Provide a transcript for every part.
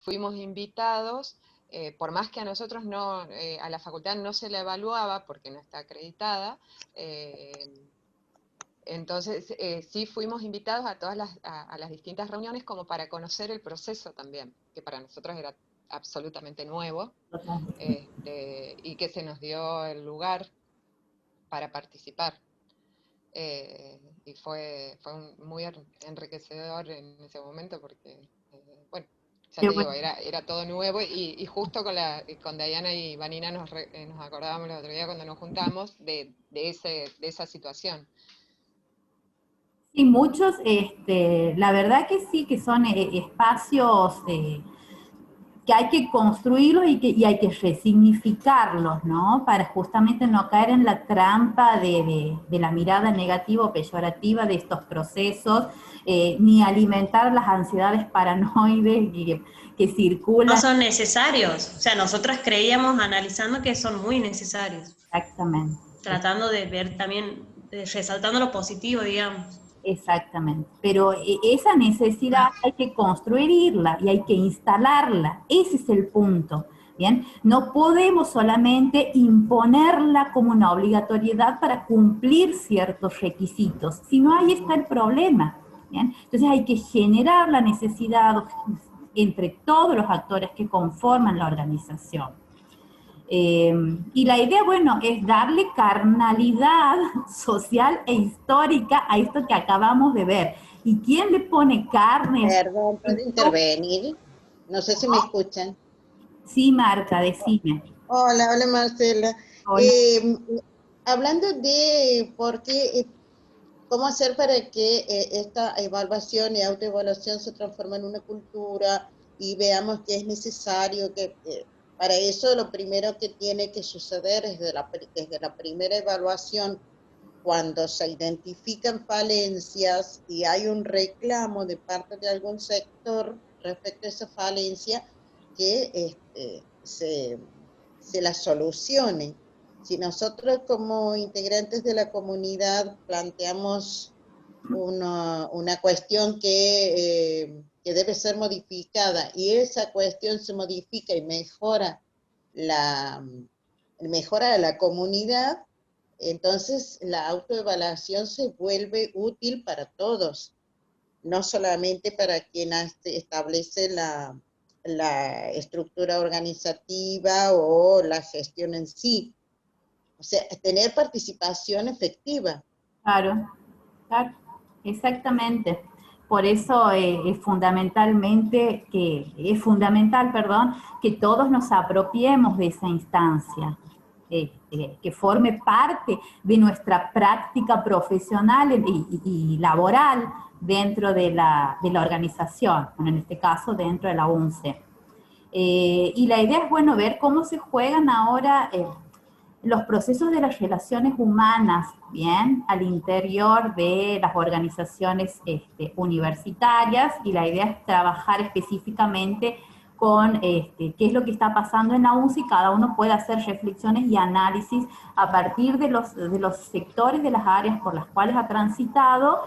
fuimos invitados, por más que a nosotros no, a la facultad no se la evaluaba porque no está acreditada, entonces sí fuimos invitados a todas a las distintas reuniones como para conocer el proceso también, que para nosotros era absolutamente nuevo, y que se nos dio el lugar para participar. Y fue muy enriquecedor en ese momento porque, bueno, ya te digo, era todo nuevo y justo con Diana y Vanina nos acordábamos el otro día cuando nos juntamos de esa situación. Sí, muchos, la verdad que sí, que son espacios que hay que construirlos y hay que resignificarlos, ¿no? Para justamente no caer en la trampa de la mirada negativa o peyorativa de estos procesos, ni alimentar las ansiedades paranoides que circulan. No son necesarios, o sea, nosotras creíamos, analizando, que son muy necesarios. Exactamente. Tratando de ver también, resaltando lo positivo, digamos. Exactamente, pero esa necesidad hay que construirla y hay que instalarla, ese es el punto, ¿bien? No podemos solamente imponerla como una obligatoriedad para cumplir ciertos requisitos, sino ahí está el problema, ¿bien? Entonces hay que generar la necesidad entre todos los actores que conforman la organización. Y la idea, bueno, es darle carnalidad social e histórica a esto que acabamos de ver. ¿Y quién le pone carne? Perdón, ¿puedo intervenir? No sé si me escuchan. Sí, Marta, decime. Hola, hola Marcela. Hola. Hablando de cómo hacer para que esta evaluación y autoevaluación se transforme en una cultura y veamos que es necesario que para eso lo primero que tiene que suceder es desde la primera evaluación, cuando se identifican falencias y hay un reclamo de parte de algún sector respecto a esa falencia, que se la solucione. Si nosotros como integrantes de la comunidad planteamos una cuestión que debe ser modificada y esa cuestión se modifica y mejora la comunidad, entonces la autoevaluación se vuelve útil para todos, no solamente para quien establece la estructura organizativa o la gestión en sí. O sea, tener participación efectiva. Claro, claro, exactamente. Por eso es fundamental, perdón, que todos nos apropiemos de esa instancia, que forme parte de nuestra práctica profesional y laboral dentro de la organización, bueno, en este caso dentro de la UNCE. Y la idea es, bueno, ver cómo se juegan ahora los procesos de las relaciones humanas, bien, al interior de las organizaciones universitarias, y la idea es trabajar específicamente con qué es lo que está pasando en la UNCE, y cada uno puede hacer reflexiones y análisis a partir de los sectores de las áreas por las cuales ha transitado,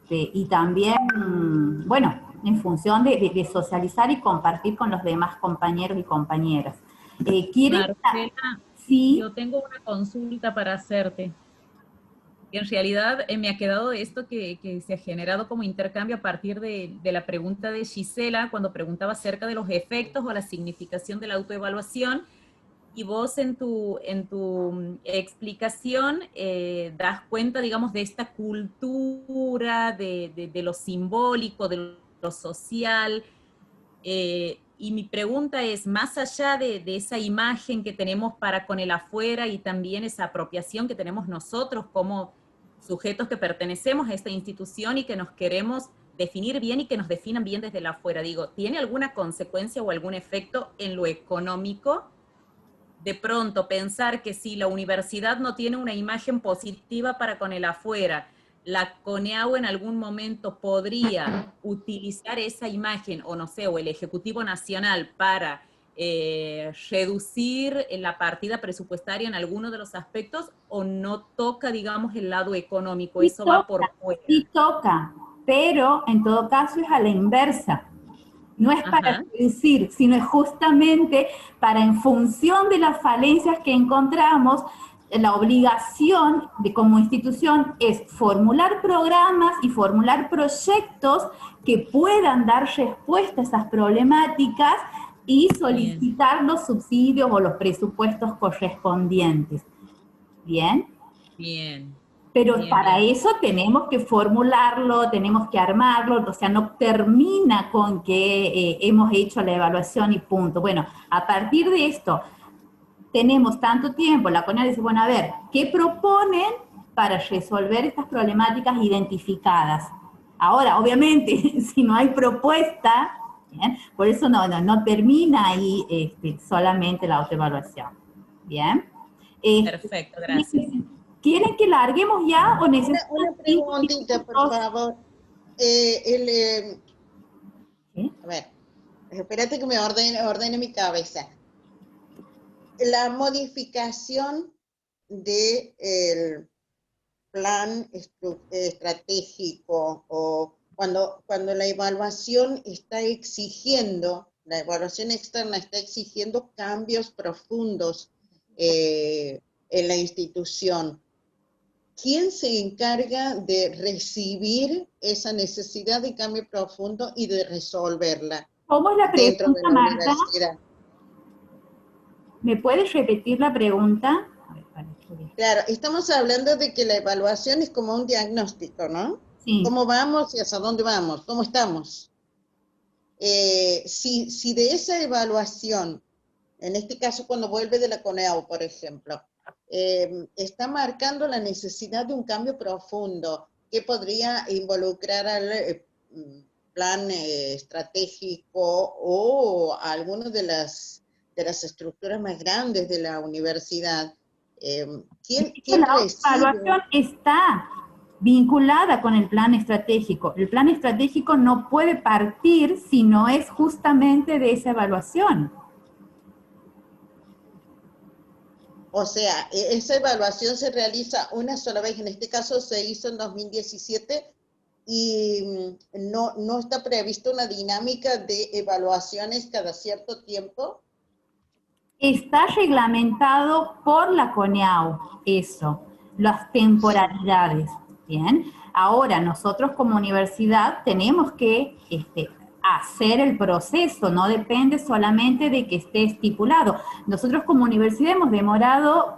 y también, bueno, en función de socializar y compartir con los demás compañeros y compañeras. Marcela, sí. Yo tengo una consulta para hacerte. En realidad me ha quedado esto que se ha generado como intercambio a partir de la pregunta de Gisela, cuando preguntaba acerca de los efectos o la significación de la autoevaluación, y vos en tu explicación das cuenta, digamos, de esta cultura, de lo simbólico, de lo social. Y mi pregunta es, más allá de esa imagen que tenemos para con el afuera y también esa apropiación que tenemos nosotros como sujetos que pertenecemos a esta institución y que nos queremos definir bien y que nos definan bien desde el afuera, digo, ¿tiene alguna consecuencia o algún efecto en lo económico? De pronto pensar que si la universidad no tiene una imagen positiva para con el afuera, la CONEAU en algún momento podría utilizar esa imagen, o no sé, o el Ejecutivo Nacional para reducir la partida presupuestaria en alguno de los aspectos, o no toca, digamos, el lado económico, Sí eso toca, va por fuera. sí toca, pero en todo caso es a la inversa. No es para reducir, sino es justamente para, en función de las falencias que encontramos, la obligación de como institución es formular programas y formular proyectos que puedan dar respuesta a esas problemáticas y solicitar los subsidios o los presupuestos correspondientes. ¿Bien? Bien. Pero bien, para bien. eso tenemos que formularlo, tenemos que armarlo, o sea, no termina con que hemos hecho la evaluación y punto. Bueno, a partir de esto, tenemos tanto tiempo, la CONEAL dice, bueno, a ver, ¿qué proponen para resolver estas problemáticas identificadas? Ahora, obviamente, si no hay propuesta, ¿bien? Por eso no termina ahí solamente la autoevaluación. ¿Bien? Perfecto, gracias. ¿Quieren que larguemos ya o necesitan? Una preguntita, por favor. A ver, espérate que me ordene mi cabeza. La modificación del plan estratégico, o cuando la evaluación está exigiendo, la evaluación externa está exigiendo cambios profundos en la institución, ¿quién se encarga de recibir esa necesidad de cambio profundo y de resolverla ¿Cómo es la dentro de pregunta, la Marta? universidad? ¿Me puedes repetir la pregunta? Claro, estamos hablando de que la evaluación es como un diagnóstico, ¿no? Sí. ¿Cómo vamos y hacia dónde vamos? ¿Cómo estamos? Si de esa evaluación, en este caso cuando vuelve de la CONEAU, por ejemplo, está marcando la necesidad de un cambio profundo que podría involucrar al plan estratégico o a alguna de las estructuras más grandes de la universidad. ¿Quién la recibe? evaluación está vinculada con el plan estratégico. El plan estratégico no puede partir si no es justamente de esa evaluación. O sea, esa evaluación se realiza una sola vez, en este caso se hizo en 2017 y no está prevista una dinámica de evaluaciones cada cierto tiempo. Está reglamentado por la CONEAU, eso, las temporalidades, ¿bien? Ahora, nosotros como universidad tenemos que hacer el proceso, no depende solamente de que esté estipulado. Nosotros como universidad hemos demorado,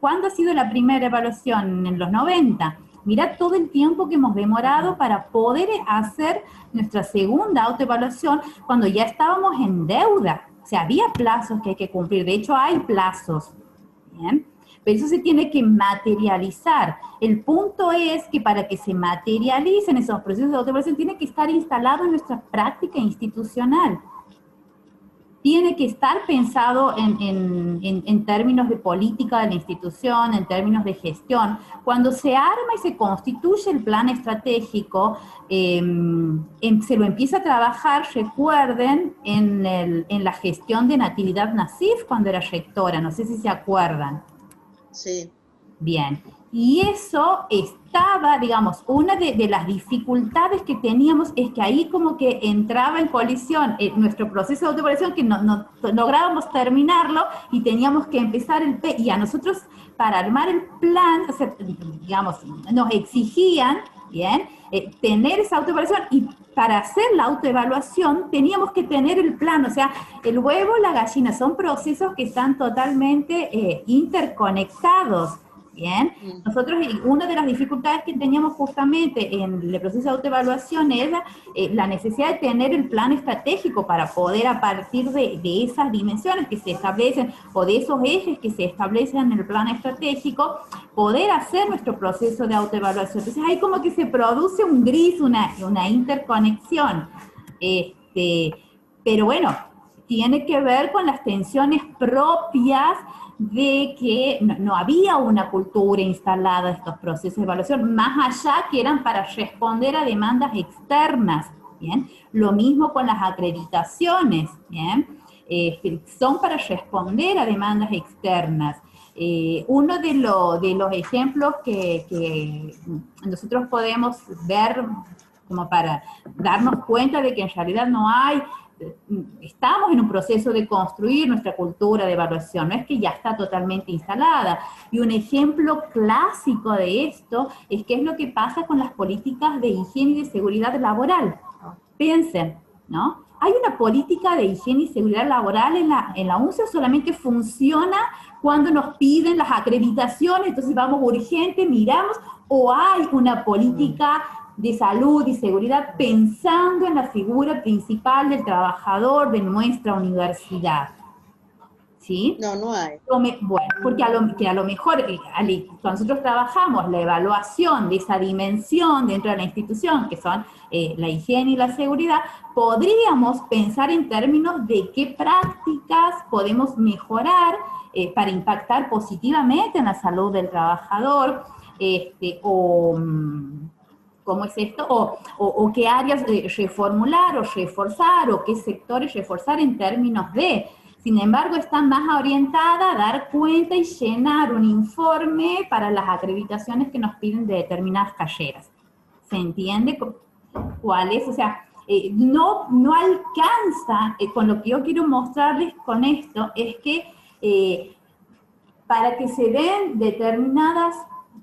¿cuándo ha sido la primera evaluación? En los 90. Mirá todo el tiempo que hemos demorado para poder hacer nuestra segunda autoevaluación cuando ya estábamos en deuda. O sea, había plazos que hay que cumplir, de hecho hay plazos, ¿bien? Pero eso se tiene que materializar. El punto es que para que se materialicen esos procesos de autoevaluación tiene que estar instalado en nuestra práctica institucional. Tiene que estar pensado en términos de política de la institución, en términos de gestión. Cuando se arma y se constituye el plan estratégico, se lo empieza a trabajar, recuerden, en la gestión de Natividad Nassif cuando era rectora, no sé si se acuerdan. Sí. Bien. Y eso estaba, digamos, una de las dificultades que teníamos es que ahí como que entraba en colisión nuestro proceso de autoevaluación, que no lográbamos terminarlo y teníamos que empezar y a nosotros para armar el plan, o sea, digamos, nos exigían, bien, tener esa autoevaluación, y para hacer la autoevaluación teníamos que tener el plan, o sea, el huevo y la gallina son procesos que están totalmente interconectados. Bien, nosotros, una de las dificultades que teníamos justamente en el proceso de autoevaluación era la necesidad de tener el plan estratégico para poder, a partir de esas dimensiones que se establecen o de esos ejes que se establecen en el plan estratégico, poder hacer nuestro proceso de autoevaluación. Entonces ahí como que se produce un gris, una interconexión. Pero bueno, tiene que ver con las tensiones propias de que no había una cultura instalada de estos procesos de evaluación, más allá que eran para responder a demandas externas, ¿bien? Lo mismo con las acreditaciones, ¿bien? Son para responder a demandas externas. Uno de los ejemplos que nosotros podemos ver como para darnos cuenta de que en realidad no hay, estamos en un proceso de construir nuestra cultura de evaluación, no es que ya está totalmente instalada. Y un ejemplo clásico de esto es qué es lo que pasa con las políticas de higiene y de seguridad laboral. Piensen, ¿no? Hay una política de higiene y seguridad laboral en la UNCE, solamente funciona cuando nos piden las acreditaciones, entonces vamos urgente, miramos, o hay una política de salud y seguridad pensando en la figura principal del trabajador de nuestra universidad. ¿Sí? No, no hay. Bueno, porque a lo mejor cuando nosotros trabajamos la evaluación de esa dimensión dentro de la institución, que son la higiene y la seguridad, podríamos pensar en términos de qué prácticas podemos mejorar para impactar positivamente en la salud del trabajador, ¿cómo es esto? O qué áreas reformular o reforzar, o qué sectores reforzar en términos de... Sin embargo, está más orientada a dar cuenta y llenar un informe para las acreditaciones que nos piden de determinadas carreras. ¿Se entiende cuál es? O sea, no alcanza, con lo que yo quiero mostrarles con esto, es que para que se den determinadas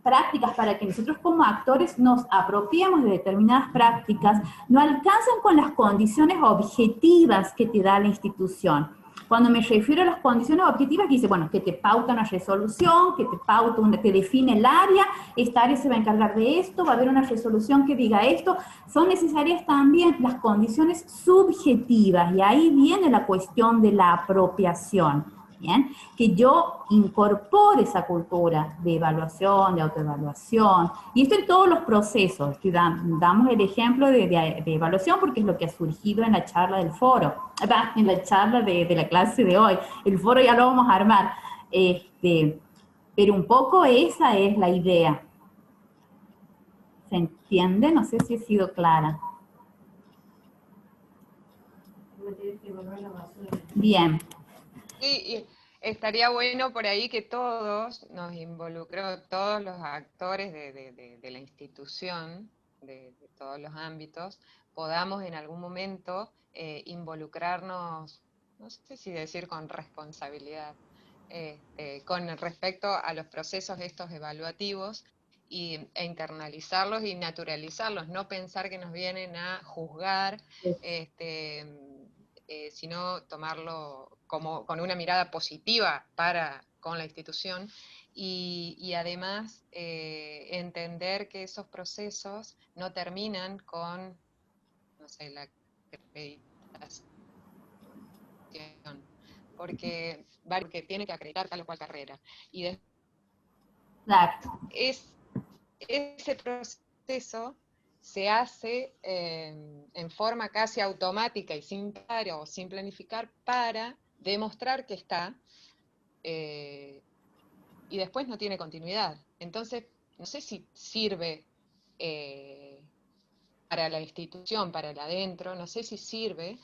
prácticas, para que nosotros como actores nos apropiemos de determinadas prácticas, no alcanzan con las condiciones objetivas que te da la institución. Cuando me refiero a las condiciones objetivas, que dice, bueno, que te pauta una resolución, que te pauta, que define el área, esta área se va a encargar de esto, va a haber una resolución que diga esto, son necesarias también las condiciones subjetivas, y ahí viene la cuestión de la apropiación, ¿bien? Que yo incorpore esa cultura de evaluación, de autoevaluación, y esto en todos los procesos, que damos el ejemplo de evaluación porque es lo que ha surgido en la charla del foro, en la charla de la clase de hoy. El foro ya lo vamos a armar, pero un poco esa es la idea. ¿Se entiende? No sé si he sido clara. Bien. Sí, y estaría bueno por ahí que todos nos involucremos, todos los actores de la institución, de todos los ámbitos, podamos en algún momento involucrarnos, no sé si decir con responsabilidad, con respecto a los procesos estos evaluativos, e internalizarlos y naturalizarlos, no pensar que nos vienen a juzgar, sino tomarlo como con una mirada positiva con la institución, y además entender que esos procesos no terminan con, no sé, la acreditación, porque tiene que acreditar tal o cual carrera, y Claro. ese proceso se hace en forma casi automática y sin planificar, para demostrar que está, y después no tiene continuidad. Entonces, no sé si sirve para la institución, para el adentro, no sé si sirve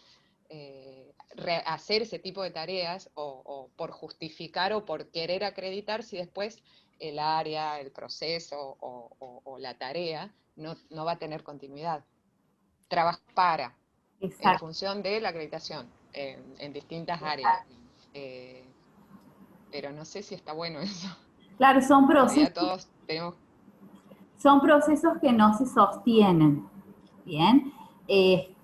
hacer ese tipo de tareas, o por justificar o por querer acreditar, si después el área, el proceso o la tarea no va a tener continuidad. Trabaja para, Exacto. en función de la acreditación, en distintas áreas. Pero no sé si está bueno eso. Claro, son procesos. Todos tenemos... Son procesos que no se sostienen, ¿bien?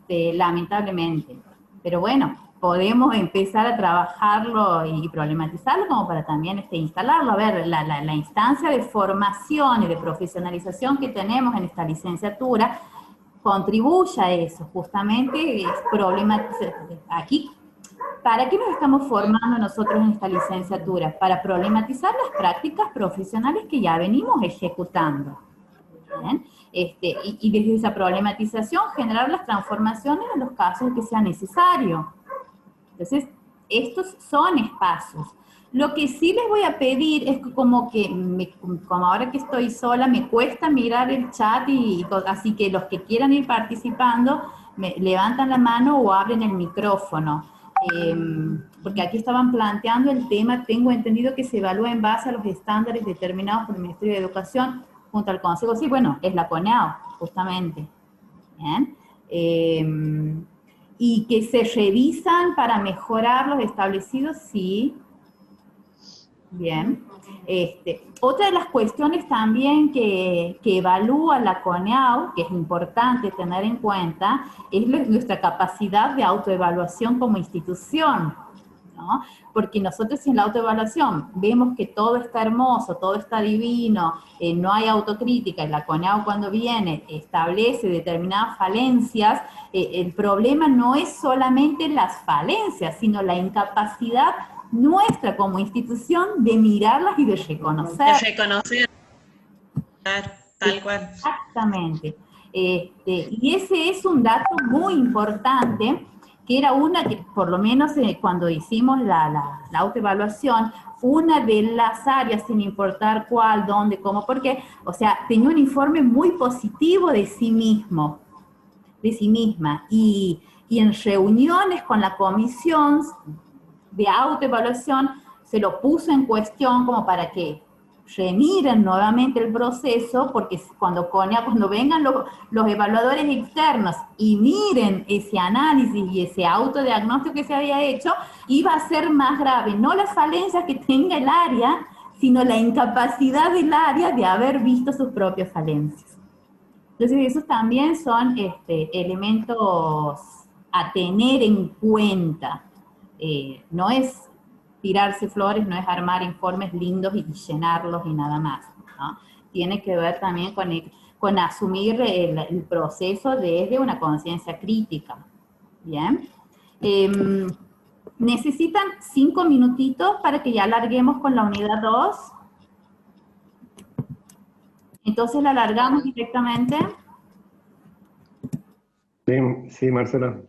Lamentablemente. Pero bueno, podemos empezar a trabajarlo y problematizarlo como para también instalarlo. A ver, la instancia de formación y de profesionalización que tenemos en esta licenciatura contribuye a eso, justamente es problematizar. Aquí, ¿para qué nos estamos formando nosotros en esta licenciatura? Para problematizar las prácticas profesionales que ya venimos ejecutando. ¿Bien? Y desde esa problematización generar las transformaciones en los casos que sea necesario. Entonces, estos son espacios. Lo que sí les voy a pedir es que como ahora que estoy sola, me cuesta mirar el chat, así que los que quieran ir participando, levantan la mano o abren el micrófono. Porque aquí estaban planteando el tema, tengo entendido que se evalúa en base a los estándares determinados por el Ministerio de Educación junto al Consejo. Sí, bueno, es la CONEAO, justamente. ¿bien? Y que se revisan para mejorar los establecidos, sí. Bien. Otra de las cuestiones también que evalúa la CONEAU, que es importante tener en cuenta, es nuestra capacidad de autoevaluación como institución, ¿no? Porque nosotros en la autoevaluación vemos que todo está hermoso, todo está divino, no hay autocrítica, y la CONEAU cuando viene establece determinadas falencias, el problema no es solamente las falencias, sino la incapacidad nuestra como institución de mirarlas y de reconocer. De reconocer, tal cual. Exactamente. Y ese es un dato muy importante, que era una que, por lo menos cuando hicimos la autoevaluación, una de las áreas, sin importar cuál, dónde, cómo, por qué, o sea, tenía un informe muy positivo de sí mismo, de sí misma, y en reuniones con la comisión de autoevaluación se lo puso en cuestión como para que remiren nuevamente el proceso, porque cuando vengan los evaluadores externos y miren ese análisis y ese autodiagnóstico que se había hecho, iba a ser más grave, no las falencias que tenga el área, sino la incapacidad del área de haber visto sus propias falencias. Entonces esos también son elementos a tener en cuenta. No es tirarse flores, no es armar informes lindos y llenarlos y nada más, ¿no? Tiene que ver también con asumir el proceso desde una conciencia crítica, ¿bien? Necesitan 5 minutitos para que ya larguemos con la unidad 2. Entonces la largamos directamente. Sí, Marcela.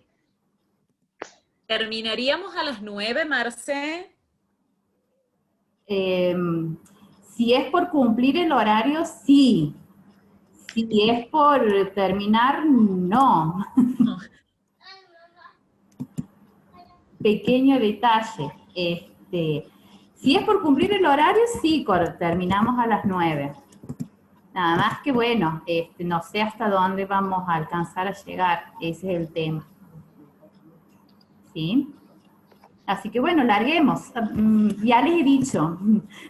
¿Terminaríamos a las 9, Marce? Si es por cumplir el horario, sí. Si es por terminar, no. Pequeño detalle. Si es por cumplir el horario, sí, terminamos a las 9. Nada más que bueno, no sé hasta dónde vamos a alcanzar a llegar, ese es el tema. ¿Sí? Así que bueno, larguemos. Ya les he dicho,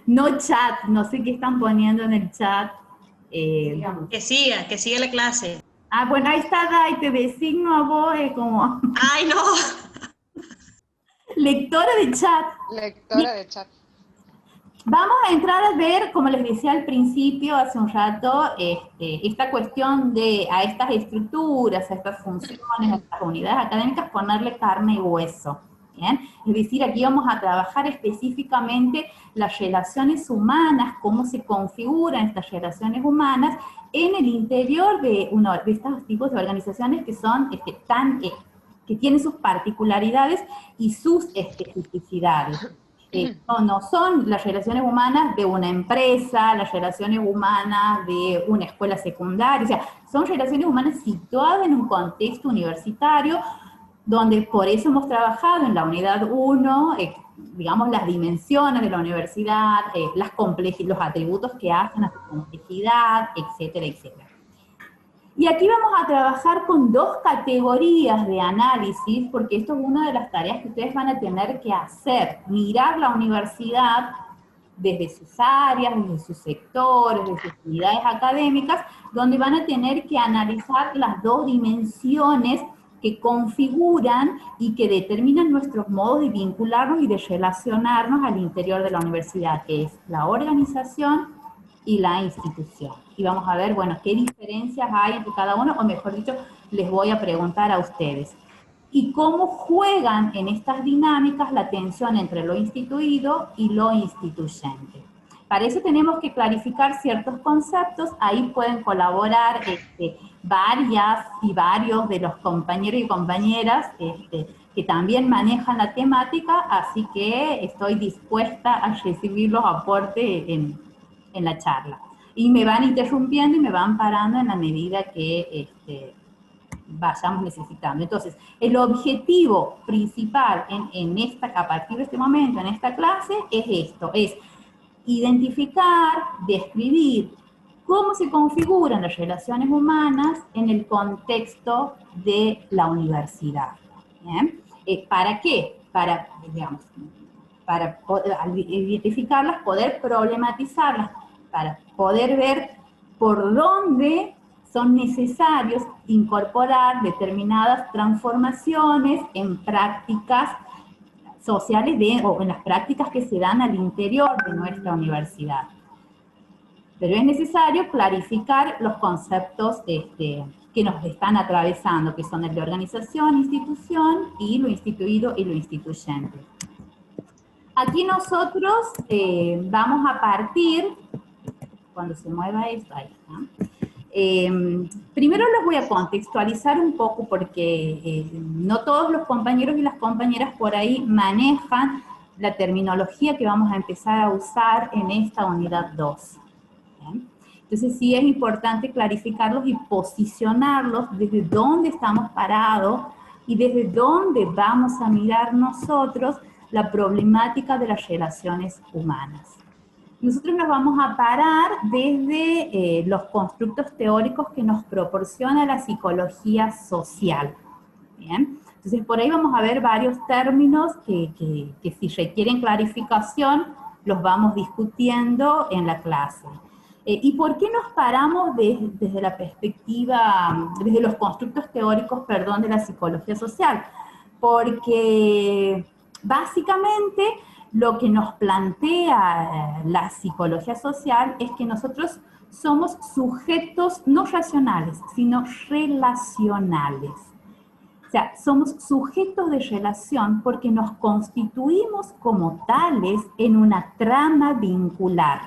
no chat, no sé qué están poniendo en el chat. Que siga la clase. Ah, bueno, ahí está Dai, te designo a vos como... ¡Ay, no! Lectora de chat. Lectora de chat. Vamos a entrar a ver, como les decía al principio, hace un rato, esta cuestión a estas estructuras, a estas funciones, a estas unidades académicas, ponerle carne y hueso. ¿Bien? Es decir, aquí vamos a trabajar específicamente las relaciones humanas, cómo se configuran estas relaciones humanas en el interior de estos tipos de organizaciones que son que tienen sus particularidades y sus especificidades. No son las relaciones humanas de una empresa, las relaciones humanas de una escuela secundaria, o sea, son relaciones humanas situadas en un contexto universitario, donde por eso hemos trabajado en la unidad 1, digamos, las dimensiones de la universidad, los atributos que hacen a su complejidad, etcétera, etcétera. Y aquí vamos a trabajar con 2 categorías de análisis, porque esto es una de las tareas que ustedes van a tener que hacer, mirar la universidad desde sus áreas, desde sus sectores, desde sus unidades académicas, donde van a tener que analizar las 2 dimensiones que configuran y que determinan nuestros modos de vincularnos y de relacionarnos al interior de la universidad, que es la organización y la institución. Y vamos a ver, bueno, qué diferencias hay entre cada uno, o mejor dicho, les voy a preguntar a ustedes. Y cómo juegan en estas dinámicas la tensión entre lo instituido y lo instituyente. Para eso tenemos que clarificar ciertos conceptos, ahí pueden colaborar varias y varios de los compañeros y compañeras que también manejan la temática, así que estoy dispuesta a recibir los aportes en la charla. Y me van interrumpiendo y me van parando en la medida que vayamos necesitando. Entonces, el objetivo principal a partir de este momento, en esta clase, es esto, es identificar, describir cómo se configuran las relaciones humanas en el contexto de la universidad. ¿Bien? ¿Para qué? Para, digamos, para poder identificarlas, poder problematizarlas, para poder ver por dónde son necesarios incorporar determinadas transformaciones en prácticas sociales o en las prácticas que se dan al interior de nuestra universidad. Pero es necesario clarificar los conceptos que nos están atravesando, que son el de organización, institución, y lo instituido y lo instituyente. Aquí nosotros vamos a partir, cuando se mueva esto, ahí está. Primero los voy a contextualizar un poco porque no todos los compañeros y las compañeras por ahí manejan la terminología que vamos a empezar a usar en esta unidad 2. ¿Bien? Entonces sí es importante clarificarlos y posicionarlos desde dónde estamos parados y desde dónde vamos a mirar nosotros la problemática de las relaciones humanas. Nosotros nos vamos a parar desde los constructos teóricos que nos proporciona la psicología social. ¿Bien? Entonces por ahí vamos a ver varios términos que si requieren clarificación los vamos discutiendo en la clase. ¿Y por qué nos paramos desde la perspectiva, desde los constructos teóricos, perdón, de la psicología social? Porque básicamente lo que nos plantea la psicología social es que nosotros somos sujetos no racionales, sino relacionales. O sea, somos sujetos de relación porque nos constituimos como tales en una trama vincular.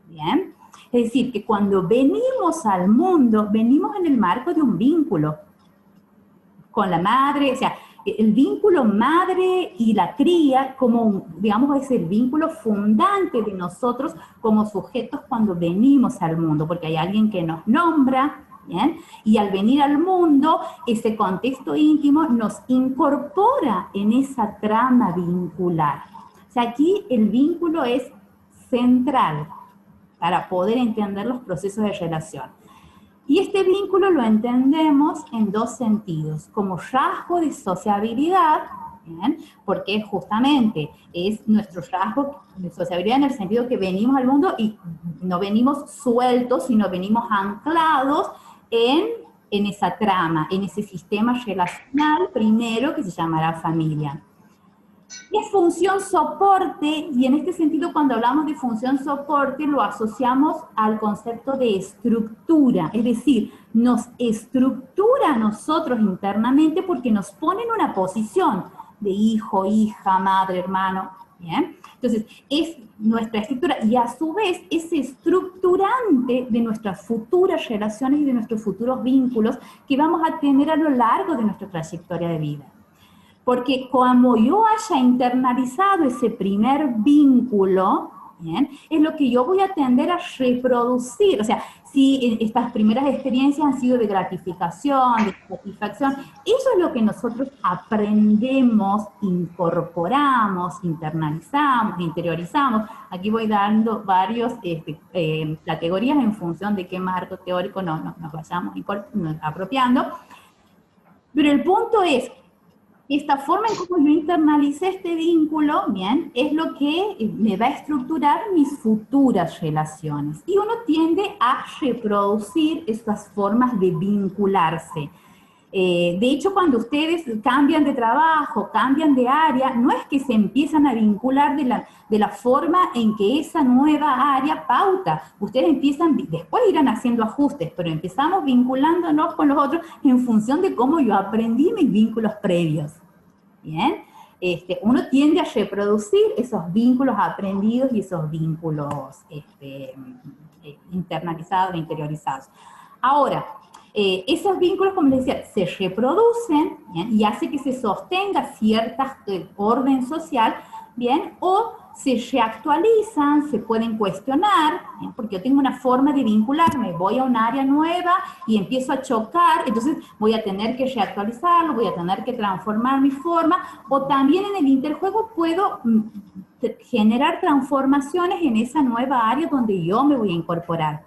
¿Bien? Es decir, que cuando venimos al mundo, venimos en el marco de un vínculo con la madre, o sea, el vínculo madre y la cría, como, digamos, es el vínculo fundante de nosotros como sujetos cuando venimos al mundo, porque hay alguien que nos nombra, ¿bien? Y al venir al mundo, ese contexto íntimo nos incorpora en esa trama vincular. O sea, aquí el vínculo es central para poder entender los procesos de relación. Y este vínculo lo entendemos en dos sentidos, como rasgo de sociabilidad, ¿bien? Porque justamente es nuestro rasgo de sociabilidad en el sentido que venimos al mundo y no venimos sueltos, sino venimos anclados en esa trama, en ese sistema relacional primero que se llamará familia. Y es función soporte, y en este sentido cuando hablamos de función soporte lo asociamos al concepto de estructura, es decir, nos estructura a nosotros internamente porque nos pone en una posición de hijo, hija, madre, hermano, ¿bien? Entonces, es nuestra estructura y a su vez es estructurante de nuestras futuras relaciones y de nuestros futuros vínculos que vamos a tener a lo largo de nuestra trayectoria de vida. Porque como yo haya internalizado ese primer vínculo, ¿bien? Es lo que yo voy a tender a reproducir. O sea, si estas primeras experiencias han sido de gratificación, de satisfacción, eso es lo que nosotros aprendemos, incorporamos, internalizamos, interiorizamos. Aquí voy dando varias categorías en función de qué marco teórico nos vayamos apropiando. Pero el punto es, esta forma en cómo yo internalicé este vínculo, bien, es lo que me va a estructurar mis futuras relaciones. Y uno tiende a reproducir estas formas de vincularse. De hecho, cuando ustedes cambian de trabajo, cambian de área, no es que se empiezan a vincular de la forma en que esa nueva área pauta. Ustedes empiezan, después irán haciendo ajustes, pero empezamos vinculándonos con los otros en función de cómo yo aprendí mis vínculos previos. ¿Bien? Uno tiende a reproducir esos vínculos aprendidos y esos vínculos internalizados e interiorizados. Ahora, esos vínculos, como les decía, se reproducen, ¿bien? Y hace que se sostenga cierta orden social, ¿bien? O se reactualizan, se pueden cuestionar, ¿bien? Porque yo tengo una forma de vincularme, voy a un área nueva y empiezo a chocar, entonces voy a tener que reactualizarlo, voy a tener que transformar mi forma, o también en el interjuego puedo generar transformaciones en esa nueva área donde yo me voy a incorporar.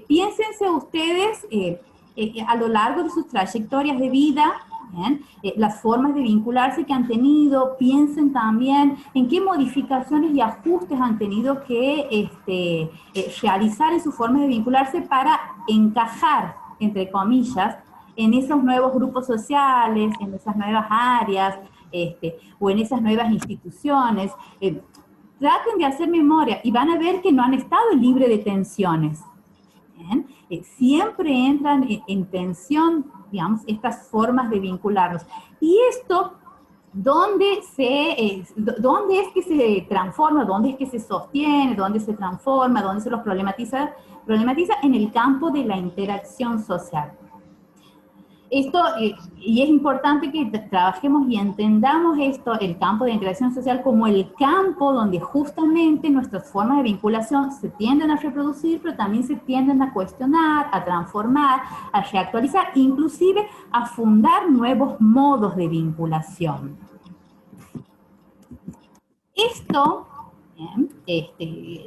piénsense ustedes a lo largo de sus trayectorias de vida, ¿bien? Las formas de vincularse que han tenido, piensen también en qué modificaciones y ajustes han tenido que realizar en sus formas de vincularse para encajar, entre comillas, en esos nuevos grupos sociales, en esas nuevas áreas, o en esas nuevas instituciones. Traten de hacer memoria y van a ver que no han estado libres de tensiones. ¿Bien? Siempre entran en tensión, digamos, estas formas de vincularnos. Y esto, ¿dónde es que se transforma? ¿Dónde es que se sostiene? ¿Dónde se transforma? ¿Dónde se los problematiza? Problematiza en el campo de la interacción social. Esto, y es importante que trabajemos y entendamos esto, el campo de interacción social, como el campo donde justamente nuestras formas de vinculación se tienden a reproducir, pero también se tienden a cuestionar, a transformar, a reactualizar, inclusive a fundar nuevos modos de vinculación. Esto,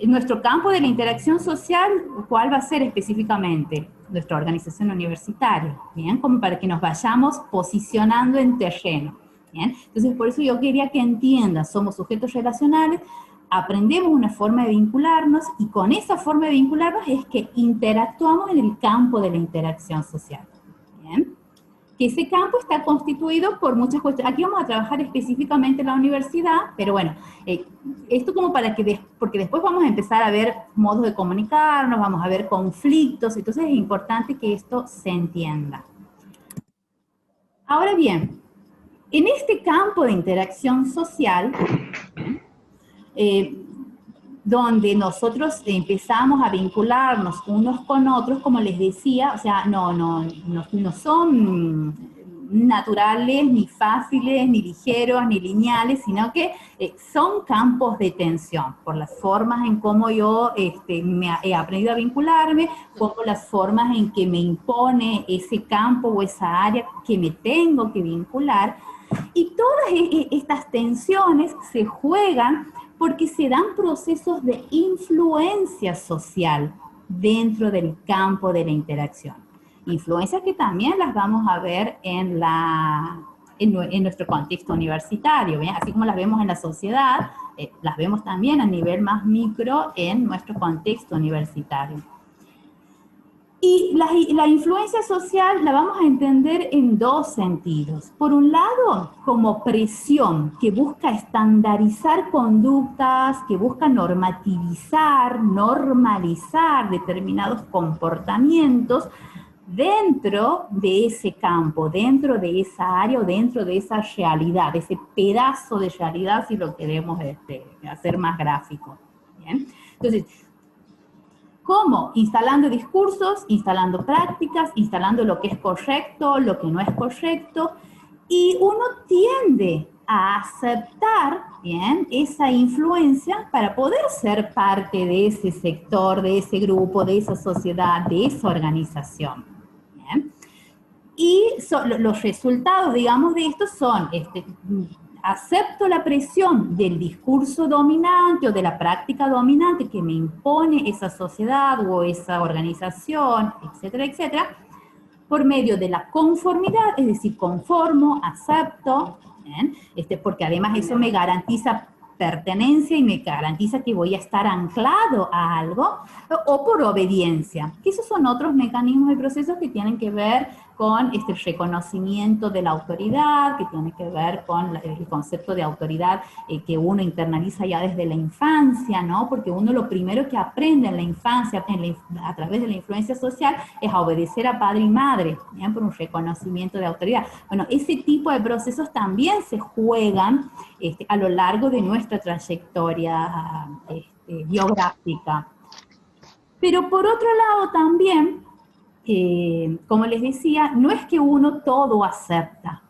nuestro campo de la interacción social, ¿cuál va a ser específicamente? Nuestra organización universitaria, ¿bien? Como para que nos vayamos posicionando en terreno, ¿bien? Entonces, por eso yo quería que entiendan, somos sujetos relacionales, aprendemos una forma de vincularnos, y con esa forma de vincularnos es que interactuamos en el campo de la interacción social, ¿bien? Que ese campo está constituido por muchas cuestiones. Aquí vamos a trabajar específicamente en la universidad, pero bueno, esto como para que, porque después vamos a empezar a ver modos de comunicarnos, vamos a ver conflictos, entonces es importante que esto se entienda. Ahora bien, en este campo de interacción social, donde nosotros empezamos a vincularnos unos con otros, como les decía, o sea, no son naturales, ni fáciles, ni ligeros, ni lineales, sino que son campos de tensión, por las formas en cómo yo me he aprendido a vincularme, como las formas en que me impone ese campo o esa área que me tengo que vincular, y todas estas tensiones se juegan porque se dan procesos de influencia social dentro del campo de la interacción. Influencias que también las vamos a ver en nuestro contexto universitario, ¿bien? Así como las vemos en la sociedad, las vemos también a nivel más micro en nuestro contexto universitario. Y la influencia social la vamos a entender en dos sentidos. Por un lado, como presión que busca estandarizar conductas, que busca normalizar determinados comportamientos dentro de ese campo, dentro de esa área o dentro de esa realidad, ese pedazo de realidad, si lo queremos hacer más gráfico. ¿Bien? Entonces, ¿cómo? Instalando discursos, instalando prácticas, instalando lo que es correcto, lo que no es correcto, y uno tiende a aceptar, ¿bien?, esa influencia para poder ser parte de ese sector, de ese grupo, de esa sociedad, de esa organización. ¿Bien? Y los resultados, digamos, de esto son acepto la presión del discurso dominante o de la práctica dominante que me impone esa sociedad o esa organización, etcétera, etcétera, por medio de la conformidad, es decir, conformo, acepto, ¿bien? Porque además eso me garantiza pertenencia y me garantiza que voy a estar anclado a algo, o por obediencia, que esos son otros mecanismos y procesos que tienen que ver con este reconocimiento de la autoridad, que tiene que ver con el concepto de autoridad que uno internaliza ya desde la infancia, ¿no? Porque uno lo primero que aprende en la infancia, a través de la influencia social, es a obedecer a padre y madre, ¿bien? Por un reconocimiento de autoridad. Bueno, ese tipo de procesos también se juegan a lo largo de nuestra trayectoria biográfica. Pero por otro lado también, como les decía, no es que uno todo acepta,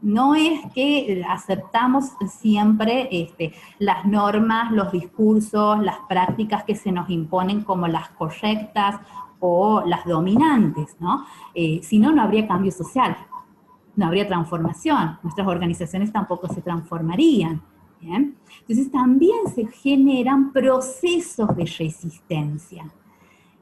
no es que aceptamos siempre las normas, los discursos, las prácticas que se nos imponen como las correctas o las dominantes, ¿no? Si no, no habría cambio social, no habría transformación, nuestras organizaciones tampoco se transformarían, ¿bien? Entonces también se generan procesos de resistencia.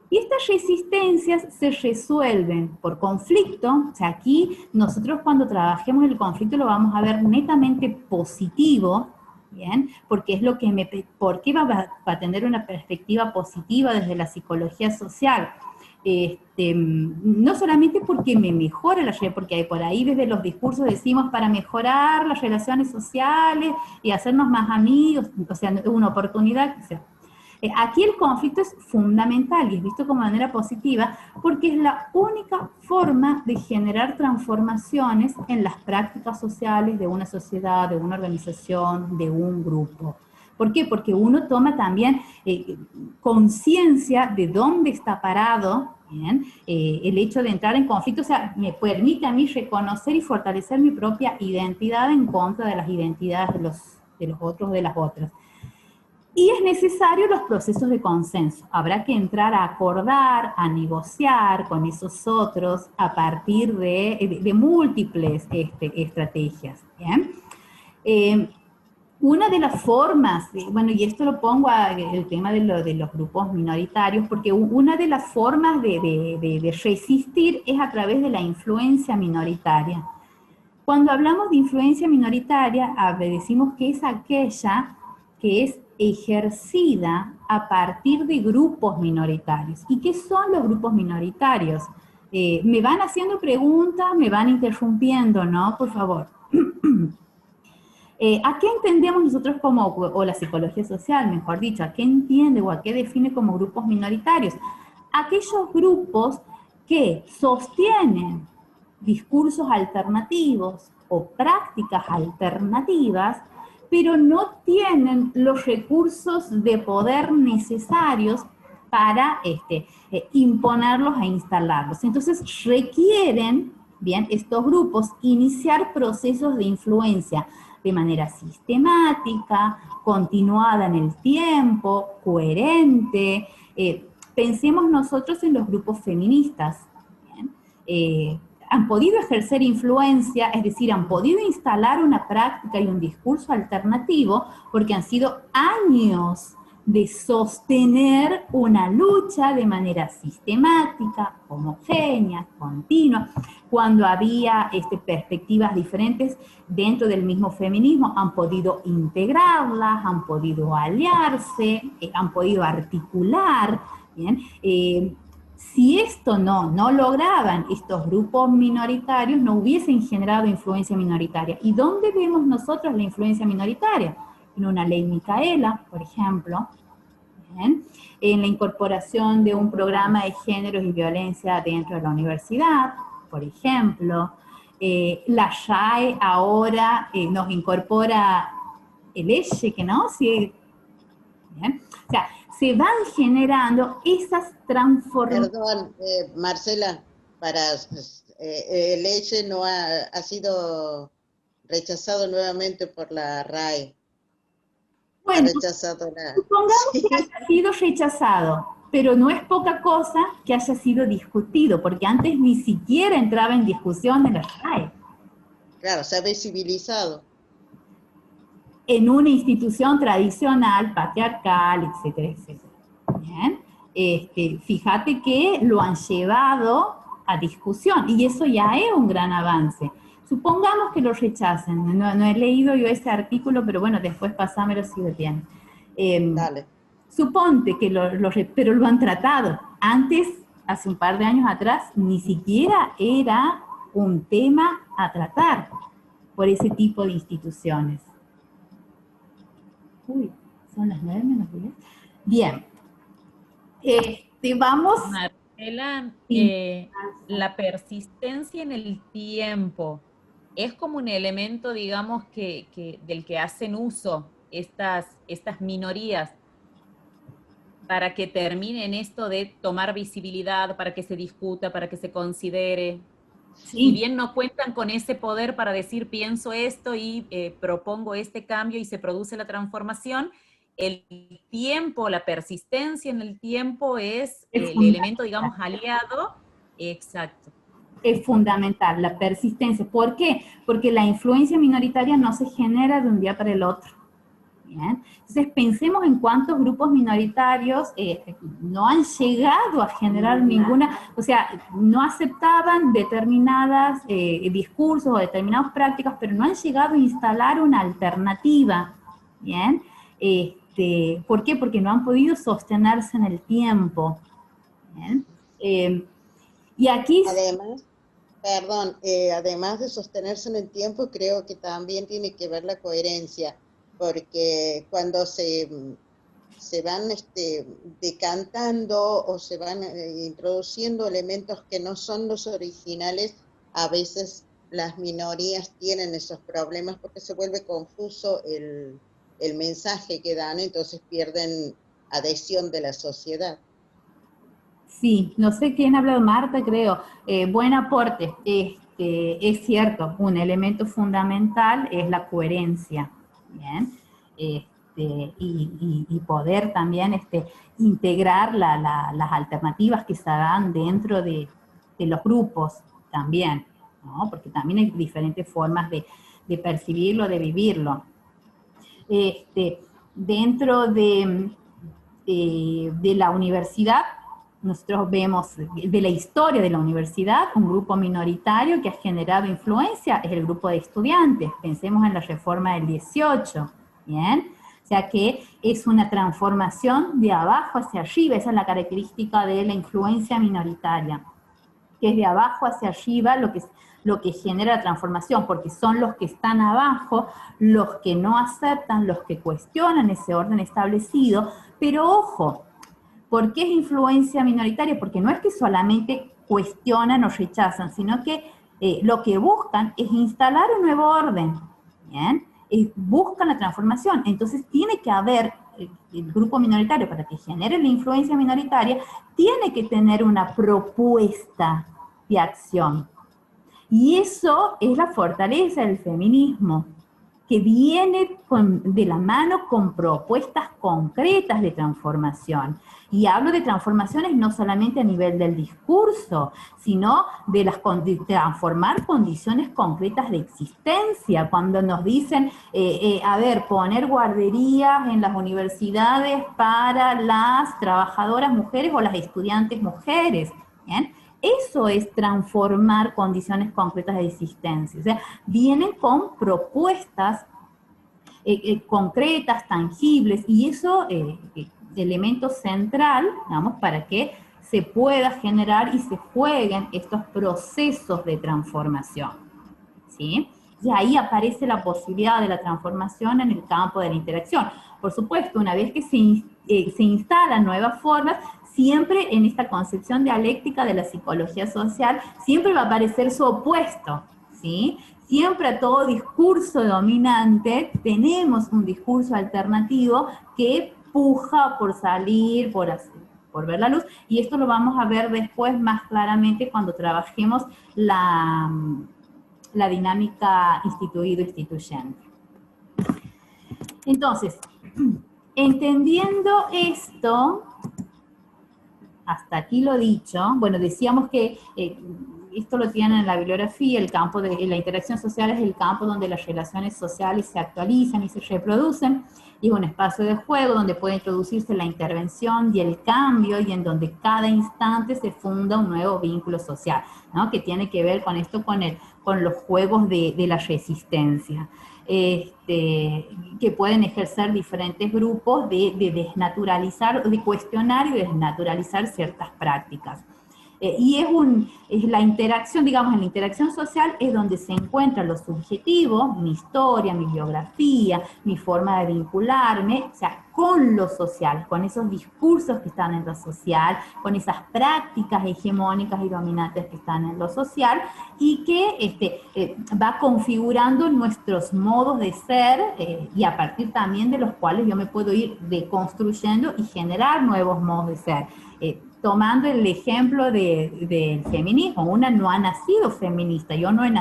Y estas resistencias se resuelven por conflicto. O sea, aquí nosotros cuando trabajemos el conflicto lo vamos a ver netamente positivo, ¿bien? Porque es lo que ¿por qué va a tener una perspectiva positiva desde la psicología social? No solamente porque me mejora la relación, porque por ahí desde los discursos decimos para mejorar las relaciones sociales y hacernos más amigos, o sea, una oportunidad, o sea, aquí el conflicto es fundamental y es visto como manera positiva porque es la única forma de generar transformaciones en las prácticas sociales de una sociedad, de una organización, de un grupo. ¿Por qué? Porque uno toma también conciencia de dónde está parado, ¿bien? El hecho de entrar en conflicto, o sea, me permite a mí reconocer y fortalecer mi propia identidad en contra de las identidades de los otros, de las otras. Y es necesario los procesos de consenso. Habrá que entrar a acordar, a negociar con esos otros a partir de múltiples estrategias. ¿Bien? Una de las formas, bueno, y esto lo pongo el tema de los grupos minoritarios, porque una de las formas de resistir es a través de la influencia minoritaria. Cuando hablamos de influencia minoritaria, decimos que es aquella que es ejercida a partir de grupos minoritarios. ¿Y qué son los grupos minoritarios? Me van haciendo preguntas, me van interrumpiendo, ¿no? Por favor. ¿A qué entendemos nosotros o la psicología social, mejor dicho, a qué entiende o a qué define como grupos minoritarios? Aquellos grupos que sostienen discursos alternativos o prácticas alternativas, pero no tienen los recursos de poder necesarios para imponerlos e instalarlos. Entonces requieren, bien, estos grupos iniciar procesos de influencia de manera sistemática, continuada en el tiempo, coherente. Pensemos nosotros en los grupos feministas, ¿bien? Han podido ejercer influencia, es decir, han podido instalar una práctica y un discurso alternativo porque han sido años de sostener una lucha de manera sistemática, homogénea, continua. Cuando había perspectivas diferentes dentro del mismo feminismo, han podido integrarlas, han podido aliarse, han podido articular, ¿bien? Si esto no lograban estos grupos minoritarios, no hubiesen generado influencia minoritaria. ¿Y dónde vemos nosotros la influencia minoritaria? En una ley Micaela, por ejemplo, ¿bien? En la incorporación de un programa de géneros y violencia dentro de la universidad, por ejemplo. La RAE ahora nos incorpora el eje, que no, sí, ¿bien? O sea, se van generando esas transformaciones. Perdón, Marcela, el eje no ha sido rechazado nuevamente por la RAE. Bueno, rechazado supongamos que haya sido rechazado, pero no es poca cosa que haya sido discutido, porque antes ni siquiera entraba en discusión de la RAE. Claro, se ha visibilizado. En una institución tradicional, patriarcal, etcétera, etcétera. Bien. Fíjate que lo han llevado a discusión, y eso ya es un gran avance. Supongamos que lo rechacen, no he leído yo ese artículo, pero bueno, después pasámelo si lo tienen. Dale. Suponte que pero lo han tratado. Antes, hace un par de años atrás, ni siquiera era un tema a tratar por ese tipo de instituciones. Uy, son las 9:10. Bien. Vamos. Marcela, la persistencia en el tiempo es como un elemento, digamos, del que hacen uso estas minorías para que terminen esto de tomar visibilidad, para que se discuta, para que se considere. Sí. Si bien no cuentan con ese poder para decir pienso esto y propongo este cambio y se produce la transformación, el tiempo, la persistencia en el tiempo es el elemento, digamos, aliado. Exacto. Es fundamental, la persistencia. ¿Por qué? Porque la influencia minoritaria no se genera de un día para el otro. ¿Bien? Entonces pensemos en cuántos grupos minoritarios no han llegado a generar ninguna, o sea, no aceptaban determinadas discursos o determinadas prácticas, pero no han llegado a instalar una alternativa, ¿bien? ¿Por qué? Porque no han podido sostenerse en el tiempo, ¿bien? Y aquí... Además de sostenerse en el tiempo, creo que también tiene que ver la coherencia, porque cuando se van decantando o se van introduciendo elementos que no son los originales, a veces las minorías tienen esos problemas porque se vuelve confuso el mensaje que dan, entonces pierden adhesión de la sociedad. Sí, no sé quién ha hablado, Marta, creo. Buen aporte. Es cierto, un elemento fundamental es la coherencia, ¿bien? Y poder también integrar las alternativas que se dan dentro de los grupos también, ¿no? Porque también hay diferentes formas de percibirlo, de vivirlo. Dentro de la universidad, nosotros vemos de la historia de la universidad, un grupo minoritario que ha generado influencia es el grupo de estudiantes. Pensemos en la reforma del 18, ¿bien? O sea que es una transformación de abajo hacia arriba, esa es la característica de la influencia minoritaria, que es de abajo hacia arriba lo que genera la transformación, porque son los que están abajo, los que no aceptan, los que cuestionan ese orden establecido, pero ojo, ¿por qué es influencia minoritaria? Porque no es que solamente cuestionan o rechazan, sino que lo que buscan es instalar un nuevo orden, ¿bien? Buscan la transformación. Entonces tiene que haber, el grupo minoritario, para que genere la influencia minoritaria, tiene que tener una propuesta de acción. Y eso es la fortaleza del feminismo, que viene de la mano con propuestas concretas de transformación. Y hablo de transformaciones no solamente a nivel del discurso, sino de transformar condiciones concretas de existencia. Cuando nos dicen, poner guarderías en las universidades para las trabajadoras mujeres o las estudiantes mujeres, ¿bien? Eso es transformar condiciones concretas de existencia. O sea, vienen con propuestas concretas, tangibles, y eso elemento central, digamos, para que se pueda generar y se jueguen estos procesos de transformación, ¿sí? Y ahí aparece la posibilidad de la transformación en el campo de la interacción. Por supuesto, una vez que se instalan nuevas formas, siempre en esta concepción dialéctica de la psicología social, siempre va a aparecer su opuesto, ¿sí? Siempre a todo discurso dominante tenemos un discurso alternativo que puja por salir, por ver la luz, y esto lo vamos a ver después más claramente cuando trabajemos la dinámica instituido-instituyente. Entonces, entendiendo esto, hasta aquí lo dicho, bueno, decíamos que esto lo tienen en la bibliografía, el campo de la interacción social es el campo donde las relaciones sociales se actualizan y se reproducen, y es un espacio de juego donde puede introducirse la intervención y el cambio, y en donde cada instante se funda un nuevo vínculo social, ¿no? Que tiene que ver con esto, con los juegos de la resistencia, que pueden ejercer diferentes grupos de desnaturalizar, de cuestionar y desnaturalizar ciertas prácticas. Y es la interacción, digamos, en la interacción social es donde se encuentra lo subjetivo, mi historia, mi biografía, mi forma de vincularme, o sea, con lo social, con esos discursos que están en lo social, con esas prácticas hegemónicas y dominantes que están en lo social, y que va configurando nuestros modos de ser, y a partir también de los cuales yo me puedo ir deconstruyendo y generar nuevos modos de ser. Tomando el ejemplo del feminismo, una no ha nacido feminista, yo he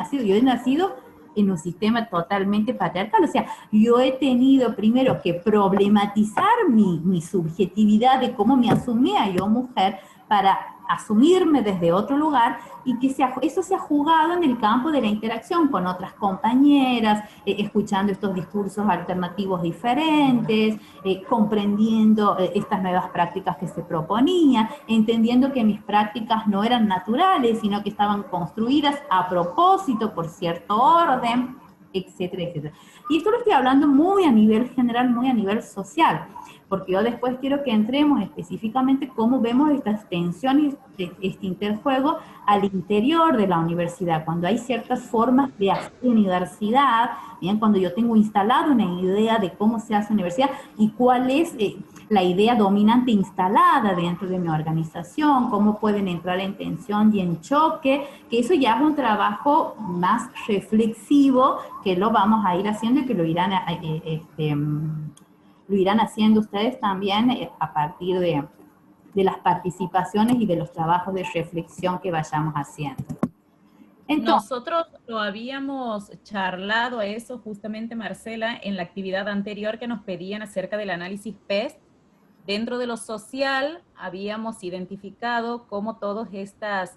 nacido en un sistema totalmente patriarcal, o sea, yo he tenido primero que problematizar mi subjetividad de cómo me asumía yo mujer para asumirme desde otro lugar y que eso se ha jugado en el campo de la interacción con otras compañeras, escuchando estos discursos alternativos diferentes, comprendiendo estas nuevas prácticas que se proponían, entendiendo que mis prácticas no eran naturales, sino que estaban construidas a propósito por cierto orden, etcétera, etcétera. Y esto lo estoy hablando muy a nivel general, muy a nivel social, porque yo después quiero que entremos específicamente cómo vemos estas tensiones, este interjuego al interior de la universidad, cuando hay ciertas formas de hacer universidad, ¿bien? Cuando yo tengo instalada una idea de cómo se hace universidad y cuál es la idea dominante instalada dentro de mi organización, cómo pueden entrar en tensión y en choque, que eso ya es un trabajo más reflexivo que lo vamos a ir haciendo y que lo irán haciendo ustedes también a partir de las participaciones y de los trabajos de reflexión que vayamos haciendo. Entonces, nosotros lo habíamos charlado eso justamente, Marcela, en la actividad anterior que nos pedían acerca del análisis PEST. Dentro de lo social habíamos identificado cómo todas estas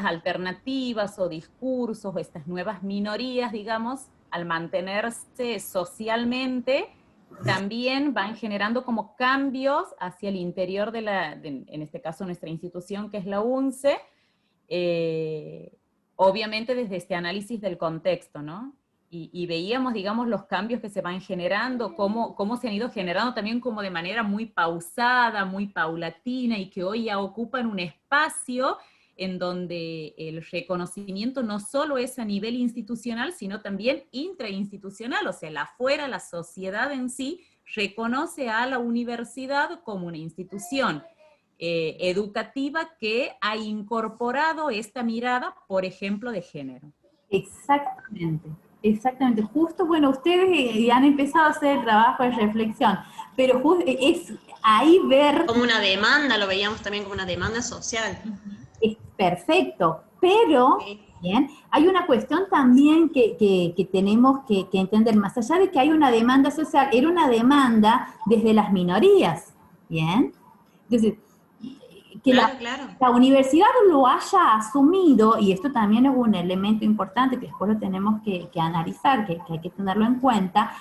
alternativas o discursos, o estas nuevas minorías, digamos, al mantenerse socialmente, también van generando como cambios hacia el interior en este caso nuestra institución, que es la UNCE, obviamente desde este análisis del contexto, ¿no? Y veíamos, digamos, los cambios que se van generando, cómo se han ido generando también como de manera muy pausada, muy paulatina, y que hoy ya ocupan un espacio en donde el reconocimiento no solo es a nivel institucional, sino también intrainstitucional, o sea, la sociedad en sí, reconoce a la universidad como una institución educativa que ha incorporado esta mirada, por ejemplo, de género. exactamente. Exactamente, justo, bueno, ustedes han empezado a hacer el trabajo de reflexión, pero es ahí ver... Como una demanda, lo veíamos también como una demanda social. Es perfecto, pero, bien, hay una cuestión también que tenemos que entender, más allá de que hay una demanda social, era una demanda desde las minorías, ¿bien? Entonces, que claro. la universidad lo haya asumido, y esto también es un elemento importante que después lo tenemos que analizar, que hay que tenerlo en cuenta,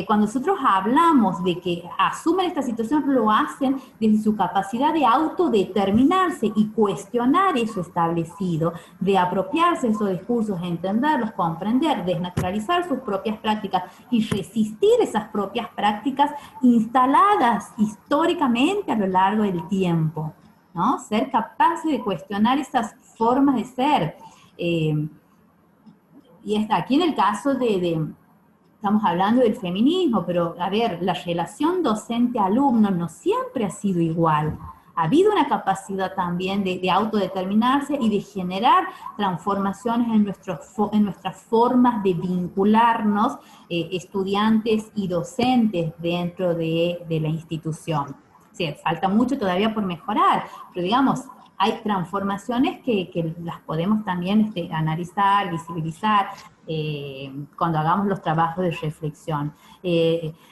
cuando nosotros hablamos de que asumen esta situación, lo hacen desde su capacidad de autodeterminarse y cuestionar eso establecido, de apropiarse de esos discursos, entenderlos, comprender, desnaturalizar sus propias prácticas y resistir esas propias prácticas instaladas históricamente a lo largo del tiempo, ¿no? Ser capaces de cuestionar esas formas de ser. Y está aquí en el caso estamos hablando del feminismo, pero a ver, la relación docente-alumno no siempre ha sido igual. Ha habido una capacidad también de autodeterminarse y de generar transformaciones en nuestras formas de vincularnos, estudiantes y docentes dentro de la institución. Sí, falta mucho todavía por mejorar, pero digamos, hay transformaciones que las podemos también analizar, visibilizar, cuando hagamos los trabajos de reflexión.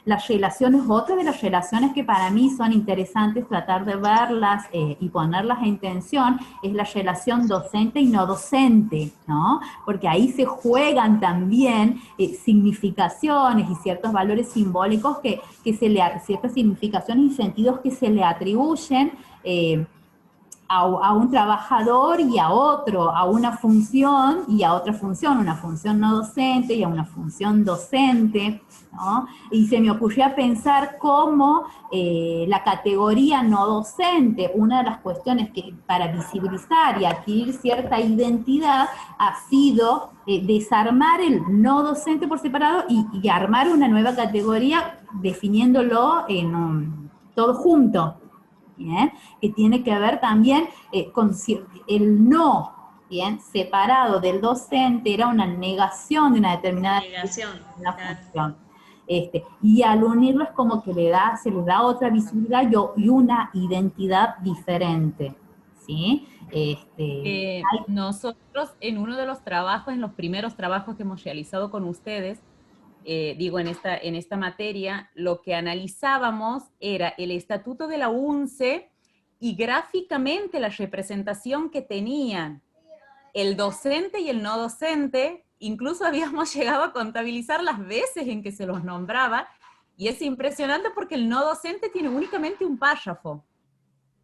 Las relaciones, otra de las relaciones que para mí son interesantes tratar de verlas y ponerlas en tensión, es la relación docente y no docente, ¿no? Porque ahí se juegan también significaciones y ciertos valores simbólicos ciertas significaciones y sentidos que se le atribuyen a un trabajador y a otro, a una función y a otra función, una función no docente y a una función docente, ¿no? Y se me ocurrió pensar cómo la categoría no docente, una de las cuestiones que para visibilizar y adquirir cierta identidad ha sido desarmar el no docente por separado y armar una nueva categoría definiéndolo todo junto. ¿Bien? Que tiene que ver también con el no, ¿bien? Separado del docente, era una negación de una determinada función. Y al unirlo es como que se les da otra visibilidad y una identidad diferente, ¿sí? Nosotros en uno de los trabajos, en los primeros trabajos que hemos realizado con ustedes, en esta materia, lo que analizábamos era el estatuto de la UNCE y gráficamente la representación que tenían el docente y el no docente, incluso habíamos llegado a contabilizar las veces en que se los nombraba, y es impresionante porque el no docente tiene únicamente un párrafo.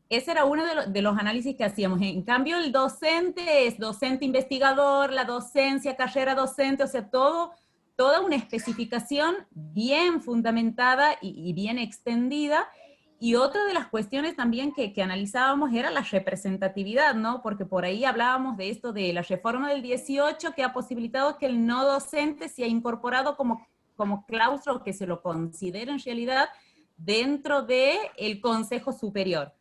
Ese era uno de los análisis que hacíamos. En cambio, el docente es docente investigador, la docencia, carrera docente, o sea, toda una especificación bien fundamentada y bien extendida. Y otra de las cuestiones también que analizábamos era la representatividad, ¿no? Porque por ahí hablábamos de esto de la reforma del 18 que ha posibilitado que el no docente se ha incorporado como claustro, que se lo considera en realidad dentro del Consejo Superior.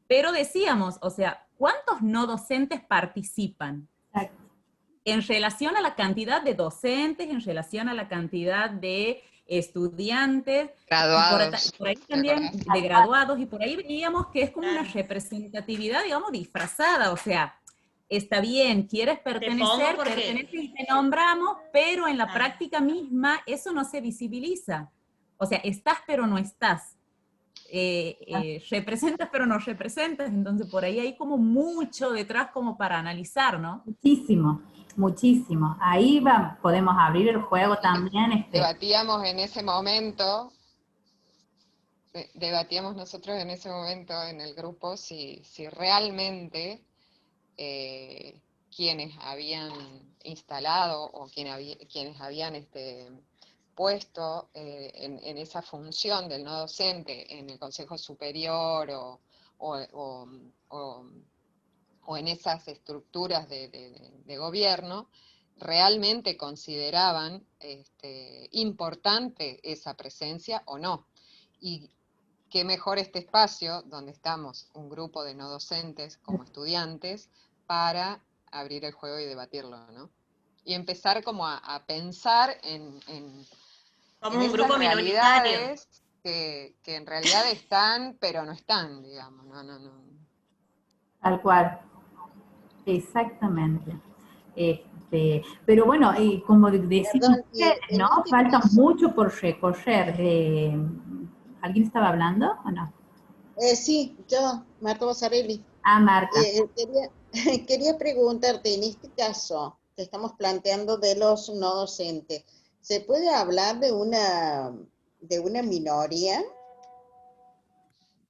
Pero decíamos, o sea, ¿cuántos no docentes participan? Exacto. En relación a la cantidad de docentes, en relación a la cantidad de estudiantes, Graduados. por ahí también de graduados, y por ahí veíamos que es como una representatividad, digamos, disfrazada, o sea, está bien, quieres pertenecer, perteneces y te nombramos, pero en la práctica misma eso no se visibiliza. O sea, estás pero no estás. Representas pero no representas, entonces por ahí hay como mucho detrás como para analizar, ¿no? Muchísimo, muchísimo. Ahí podemos abrir el juego también. Debatíamos nosotros en ese momento en el grupo si realmente quienes habían instalado o quienes habían puesto en esa función del no docente en el Consejo Superior o en esas estructuras de gobierno, realmente consideraban importante esa presencia o no. Y qué mejor este espacio donde estamos un grupo de no docentes como estudiantes para abrir el juego y debatirlo, ¿no? Y empezar como a pensar como un grupo minoritario que en realidad están, pero no están, digamos, no. Tal cual. Exactamente. Pero bueno, como decían ustedes, ¿no? Falta mucho por recorrer. ¿Alguien estaba hablando o no? Sí, yo, Marta Bossarelli. Marta. Quería preguntarte, en este caso que estamos planteando de los no docentes, ¿se puede hablar de una minoría?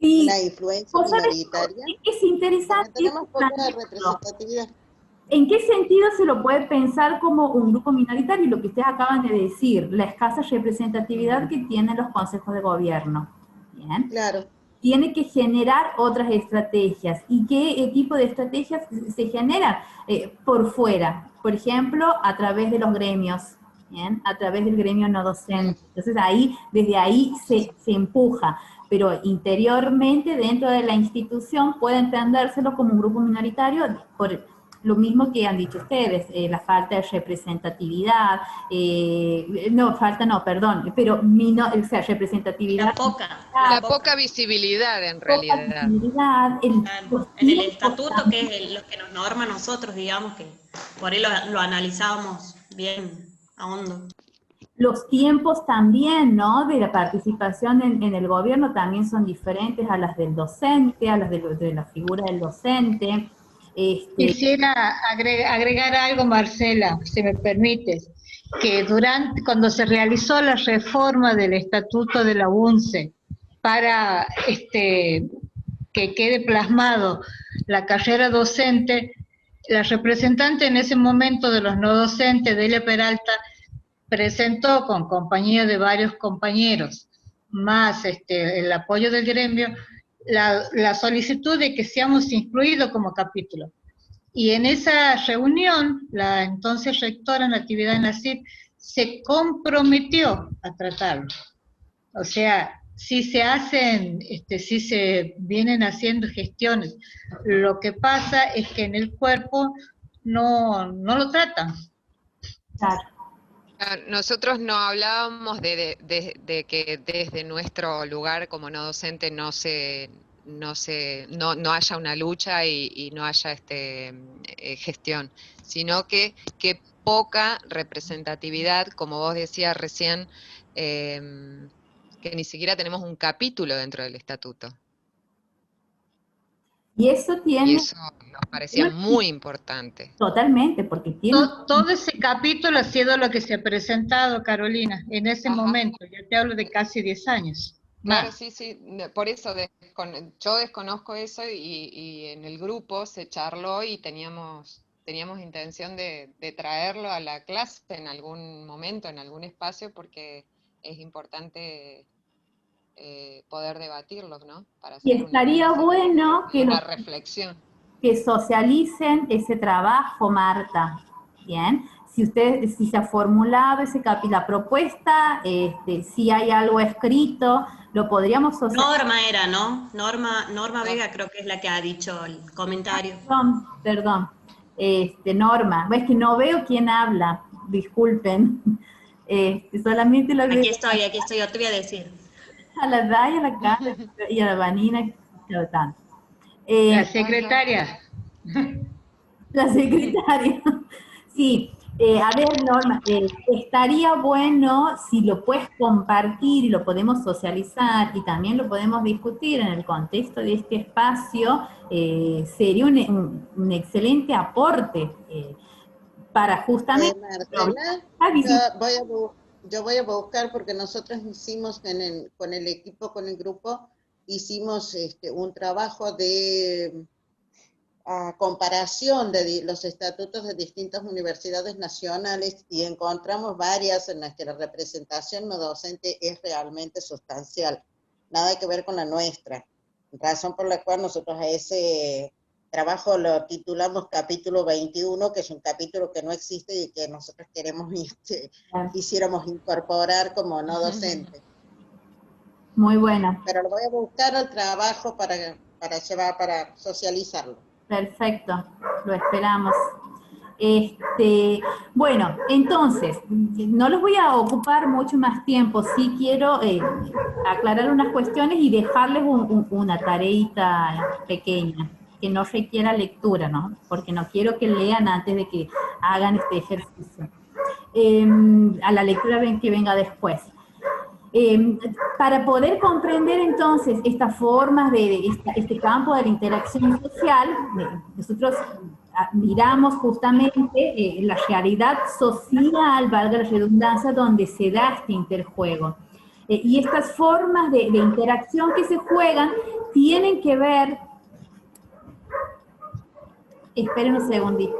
Sí, ¿Una influencia minoritaria? es interesante. Tenemos poca representatividad. ¿En qué sentido se lo puede pensar como un grupo minoritario? Lo que ustedes acaban de decir, la escasa representatividad que tienen los consejos de gobierno. Bien. Claro. Tiene que generar otras estrategias. ¿Y qué tipo de estrategias se generan? Por fuera, por ejemplo, a través de los gremios, ¿bien? A través del gremio no docente. Entonces desde ahí se empuja, pero interiormente dentro de la institución puede entendérselo como un grupo minoritario por lo mismo que han dicho ustedes, la falta de representatividad, pero representatividad. La poca visibilidad en realidad. En el estatuto, que es lo que nos norma a nosotros, digamos, que por ahí lo analizábamos bien a hondo. Los tiempos también, ¿no? De la participación en el gobierno también son diferentes a las del docente, a las de la figura del docente. Quisiera agregar algo, Marcela, si me permites, que cuando se realizó la reforma del Estatuto de la UNCE para que quede plasmado la carrera docente, la representante en ese momento de los no docentes, Delia Peralta, presentó con compañía de varios compañeros, más el apoyo del gremio, la solicitud de que seamos incluidos como capítulo. Y en esa reunión, la entonces rectora Natividad Nasib se comprometió a tratarlo. O sea, sí se vienen haciendo gestiones. Lo que pasa es que en el cuerpo no lo tratan. Claro. Nosotros no hablábamos de que desde nuestro lugar como no docente no haya una lucha y no haya gestión, sino que poca representatividad, como vos decías recién, que ni siquiera tenemos un capítulo dentro del estatuto. Y eso tiene... Y eso nos parecía muy importante. Totalmente, porque tiene... Todo ese capítulo ha sido lo que se ha presentado, Carolina, en ese momento. Yo te hablo de casi 10 años. Claro, Más. sí, por eso yo desconozco eso y en el grupo se charló y teníamos intención de traerlo a la clase en algún momento, en algún espacio, porque es importante poder debatirlo, ¿no? Para Y hacer estaría bueno una reflexión. Que socialicen ese trabajo, Marta, ¿bien? Si se ha formulado la propuesta, si hay algo escrito, lo podríamos socializar. Norma era, ¿no? Norma Vega creo que es la que ha dicho el comentario. Perdón. Norma, es que no veo quién habla, disculpen. Solamente lo veo. Aquí estoy, yo te voy a decir. A la Day, a la Carla y a la Vanina, cada tanto. La secretaria. La secretaria. Sí, a ver, Norma, estaría bueno si lo puedes compartir y lo podemos socializar y también lo podemos discutir en el contexto de este espacio, sería un excelente aporte para justamente... Marcela, yo voy a buscar porque nosotros hicimos con el equipo, con el grupo, hicimos un trabajo de comparación de los estatutos de distintas universidades nacionales y encontramos varias en las que la representación no docente es realmente sustancial, nada que ver con la nuestra, razón por la cual nosotros a ese trabajo lo titulamos capítulo 21, que es un capítulo que no existe y que nosotros quisiéramos incorporar como no docente. Muy buena. Pero lo voy a buscar al trabajo para socializarlo. Perfecto, lo esperamos. Bueno, entonces, no los voy a ocupar mucho más tiempo, sí quiero aclarar unas cuestiones y dejarles una tareita pequeña, que no requiera lectura, ¿no? Porque no quiero que lean antes de que hagan este ejercicio. A la lectura que venga después. Para poder comprender entonces estas formas de este campo de la interacción social, nosotros miramos justamente la realidad social, valga la redundancia, donde se da este interjuego. Y estas formas de interacción que se juegan tienen que ver... Esperen un segundito.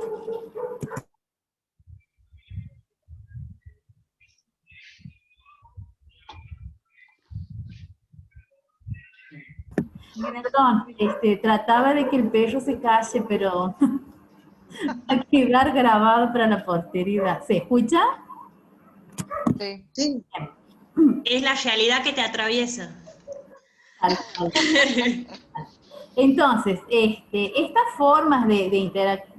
Perdón, trataba de que el perro se calle, pero va a quedar grabado para la posteridad. ¿Se escucha? Sí. Sí. Es la realidad que te atraviesa. Entonces, estas formas de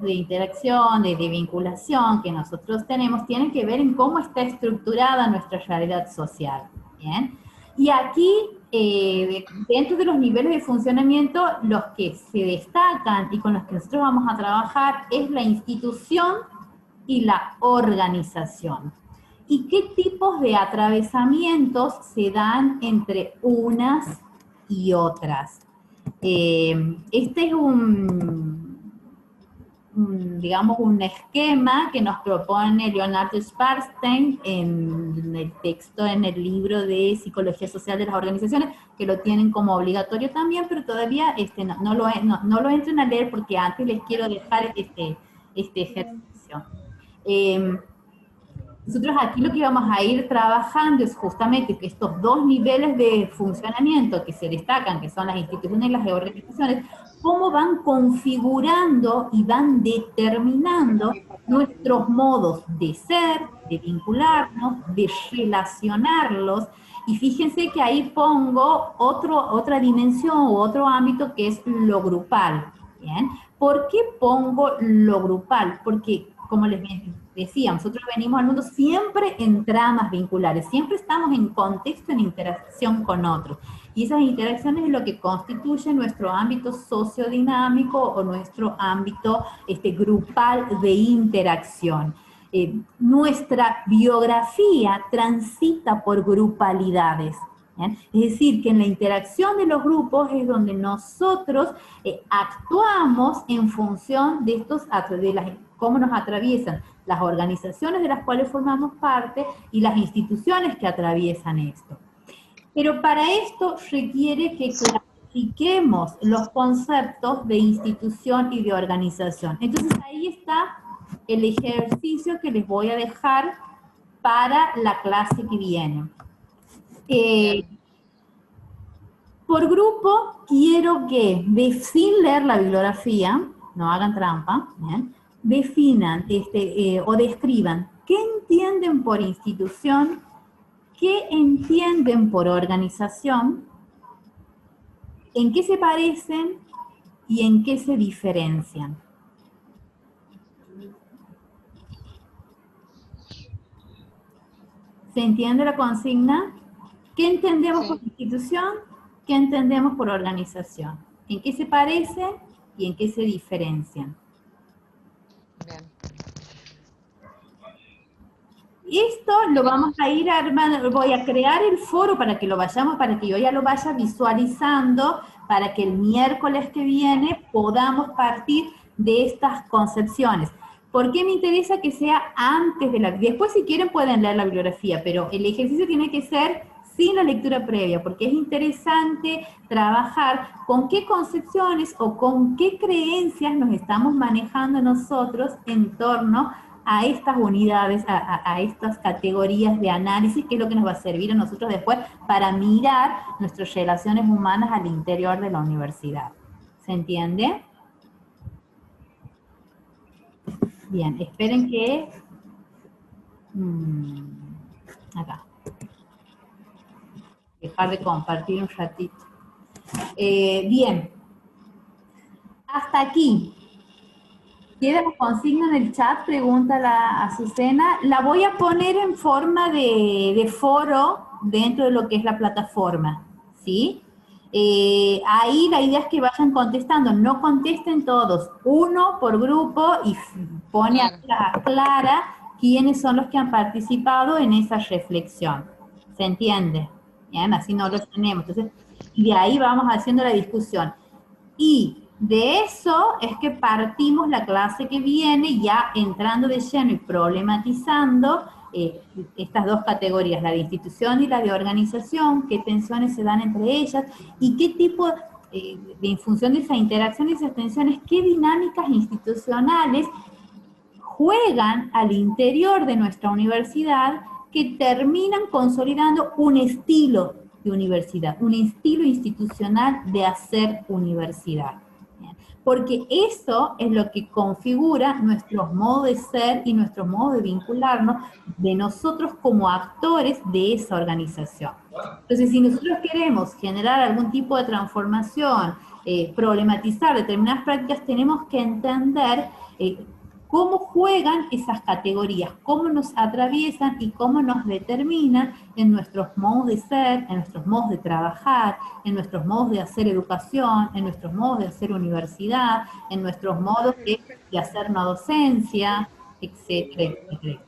interacción, de vinculación que nosotros tenemos, tienen que ver en cómo está estructurada nuestra realidad social. ¿Bien? Y aquí, dentro de los niveles de funcionamiento, los que se destacan y con los que nosotros vamos a trabajar es la institución y la organización. ¿Y qué tipos de atravesamientos se dan entre unas y otras? Este es digamos, un esquema que nos propone Leonardo Sparstein en el texto, en el libro de Psicología Social de las Organizaciones, que lo tienen como obligatorio también, pero todavía no lo entren a leer porque antes les quiero dejar este ejercicio. Nosotros aquí lo que vamos a ir trabajando es justamente que estos dos niveles de funcionamiento que se destacan, que son las instituciones y las organizaciones, cómo van configurando y van determinando nuestros modos de ser, de vincularnos, de relacionarlos. Y fíjense que ahí pongo otra dimensión u otro ámbito que es lo grupal. ¿Bien? ¿Por qué pongo lo grupal? Porque, como les decía, nosotros venimos al mundo siempre en tramas vinculares, siempre estamos en contexto, en interacción con otros. Y esas interacciones es lo que constituye nuestro ámbito sociodinámico o nuestro ámbito grupal de interacción. Nuestra biografía transita por grupalidades. ¿bien? Es decir, que en la interacción de los grupos es donde nosotros actuamos en función de cómo nos atraviesan las organizaciones de las cuales formamos parte y las instituciones que atraviesan esto. Pero para esto requiere que clarifiquemos los conceptos de institución y de organización. Entonces ahí está el ejercicio que les voy a dejar para la clase que viene. Por grupo, quiero que, sin leer la bibliografía, no hagan trampa, ¿bien?, definan o describan qué entienden por institución, qué entienden por organización, en qué se parecen y en qué se diferencian. ¿Se entiende la consigna? ¿Qué entendemos por institución? ¿Qué entendemos por organización? ¿En qué se parecen y en qué se diferencian? Bien. Esto lo vamos a ir armando, voy a crear el foro para que yo ya lo vaya visualizando, para que el miércoles que viene podamos partir de estas concepciones. ¿Por qué me interesa que sea antes de después si quieren pueden leer la bibliografía, pero el ejercicio tiene que ser sin la lectura previa, porque es interesante trabajar con qué concepciones o con qué creencias nos estamos manejando nosotros en torno a estas unidades, a estas categorías de análisis, que es lo que nos va a servir a nosotros después para mirar nuestras relaciones humanas al interior de la universidad. ¿Se entiende? Bien, esperen que... acá. Dejar de compartir un ratito. Bien. Hasta aquí. ¿Queda la consigna en el chat? Pregunta la Azucena. La voy a poner en forma de foro dentro de lo que es la plataforma, ¿sí? Ahí la idea es que vayan contestando, no contesten todos, uno por grupo y pone clara quiénes son los que han participado en esa reflexión. ¿Se entiende? Bien, así no lo tenemos. Entonces, y de ahí vamos haciendo la discusión. Y de eso es que partimos la clase que viene, ya entrando de lleno y problematizando estas dos categorías, la de institución y la de organización, qué tensiones se dan entre ellas, y qué tipo, en función de esa interacción y esas tensiones, qué dinámicas institucionales juegan al interior de nuestra universidad que terminan consolidando un estilo de universidad, un estilo institucional de hacer universidad. Porque eso es lo que configura nuestros modos de ser y nuestros modos de vincularnos de nosotros como actores de esa organización. Entonces, si nosotros queremos generar algún tipo de transformación, problematizar determinadas prácticas, tenemos que entender cómo juegan esas categorías, cómo nos atraviesan y cómo nos determinan en nuestros modos de ser, en nuestros modos de trabajar, en nuestros modos de hacer educación, en nuestros modos de hacer universidad, en nuestros modos de hacer no docencia, etcétera, etcétera.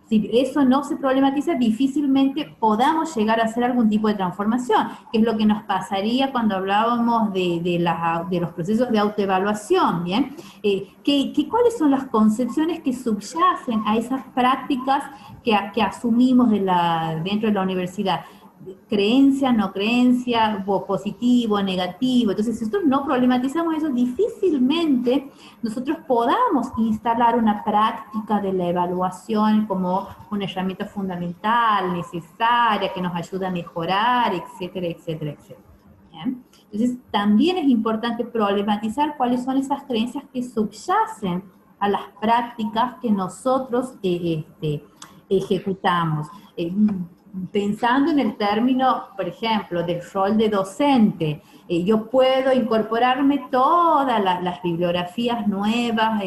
Si eso no se problematiza, difícilmente podamos llegar a hacer algún tipo de transformación, que es lo que nos pasaría cuando hablábamos de los procesos de autoevaluación, ¿bien? ¿Cuáles son las concepciones que subyacen a esas prácticas que asumimos dentro de la universidad? Creencia, no creencia, positivo, negativo. Entonces, si nosotros no problematizamos eso, difícilmente nosotros podamos instalar una práctica de la evaluación como una herramienta fundamental, necesaria, que nos ayuda a mejorar, etcétera, etcétera, etcétera. ¿Bien? Entonces, también es importante problematizar cuáles son esas creencias que subyacen a las prácticas que nosotros ejecutamos. Pensando en el término, por ejemplo, del rol de docente, yo puedo incorporarme todas las bibliografías nuevas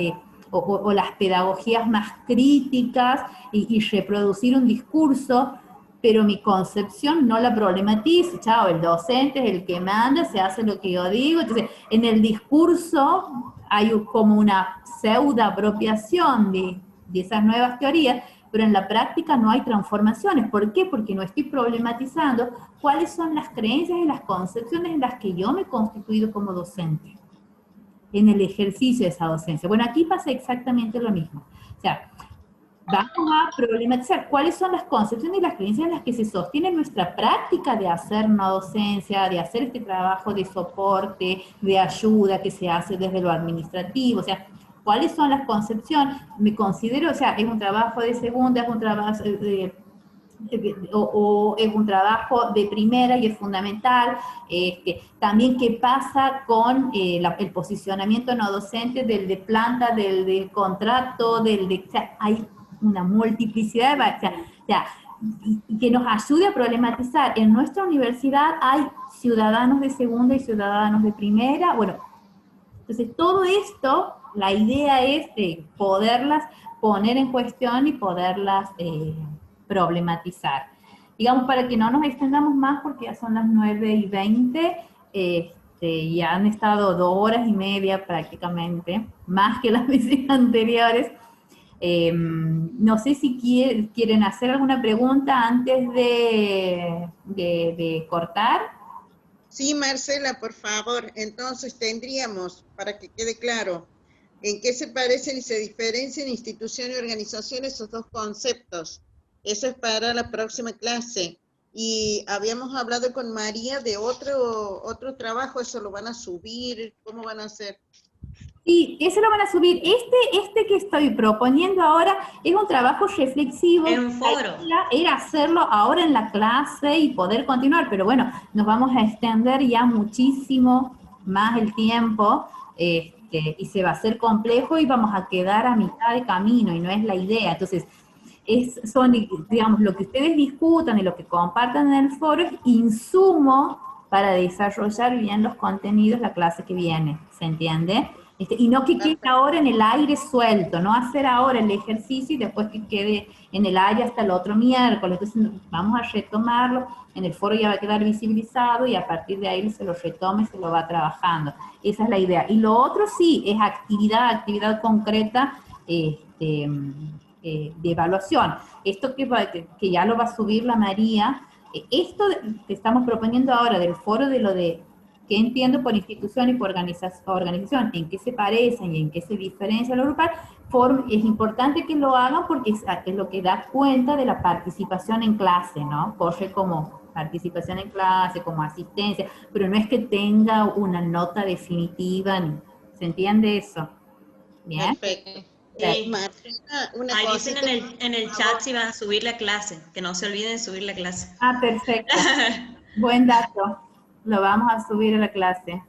o las pedagogías más críticas y reproducir un discurso, pero mi concepción no la problematizo. Chao, el docente es el que manda, se hace lo que yo digo. Entonces, en el discurso hay como una pseudo apropiación de esas nuevas teorías, pero en la práctica no hay transformaciones. ¿Por qué? Porque no estoy problematizando cuáles son las creencias y las concepciones en las que yo me he constituido como docente, en el ejercicio de esa docencia. Bueno, aquí pasa exactamente lo mismo. O sea, vamos a problematizar cuáles son las concepciones y las creencias en las que se sostiene nuestra práctica de hacer una docencia, de hacer este trabajo de soporte, de ayuda que se hace desde lo administrativo. O sea, cuáles son las concepciones. Me considero, o sea, es un trabajo de segunda, es un trabajo o es un trabajo de primera y es fundamental. También qué pasa con el posicionamiento no docente del de planta, del contrato, o sea, hay una multiplicidad y que nos ayude a problematizar. En nuestra universidad hay ciudadanos de segunda y ciudadanos de primera. Bueno, entonces todo esto, la idea es poderlas poner en cuestión y poderlas problematizar. Digamos, para que no nos extendamos más, porque ya son las 9:20, y han estado 2 horas y media prácticamente, más que las veces anteriores. No sé si quieren hacer alguna pregunta antes de cortar. Sí, Marcela, por favor. Entonces tendríamos, para que quede claro, ¿en qué se parecen y se diferencian institución y organización esos dos conceptos? Eso es para la próxima clase. Y habíamos hablado con María de otro trabajo, ¿eso lo van a subir? ¿Cómo van a hacer? Sí, eso lo van a subir. Este que estoy proponiendo ahora es un trabajo reflexivo. Es un foro. Era hacerlo ahora en la clase y poder continuar, pero bueno, nos vamos a extender ya muchísimo más el tiempo, y se va a hacer complejo y vamos a quedar a mitad de camino, y no es la idea. Entonces, son, digamos, lo que ustedes discutan y lo que compartan en el foro es insumo para desarrollar bien los contenidos la clase que viene, ¿se entiende? Y no que quede ahora en el aire suelto, no hacer ahora el ejercicio y después que quede en el aire hasta el otro miércoles. Entonces vamos a retomarlo, en el foro ya va a quedar visibilizado y a partir de ahí se lo retoma y se lo va trabajando. Esa es la idea. Y lo otro sí, es actividad concreta de evaluación. Esto que ya lo va a subir la María, esto que estamos proponiendo ahora del foro de lo de qué entiendo por institución y por organización, en qué se parecen y en qué se diferencia lo grupal, es importante que lo hagan porque es lo que da cuenta de la participación en clase, ¿no? Corre como participación en clase, como asistencia, pero no es que tenga una nota definitiva, ¿se entiende eso? ¿Bien? Perfecto. Sí. Marcela, ahí dicen en el chat si van a subir la clase, que no se olviden de subir la clase. Ah, perfecto. Buen dato. Lo vamos a subir a la clase.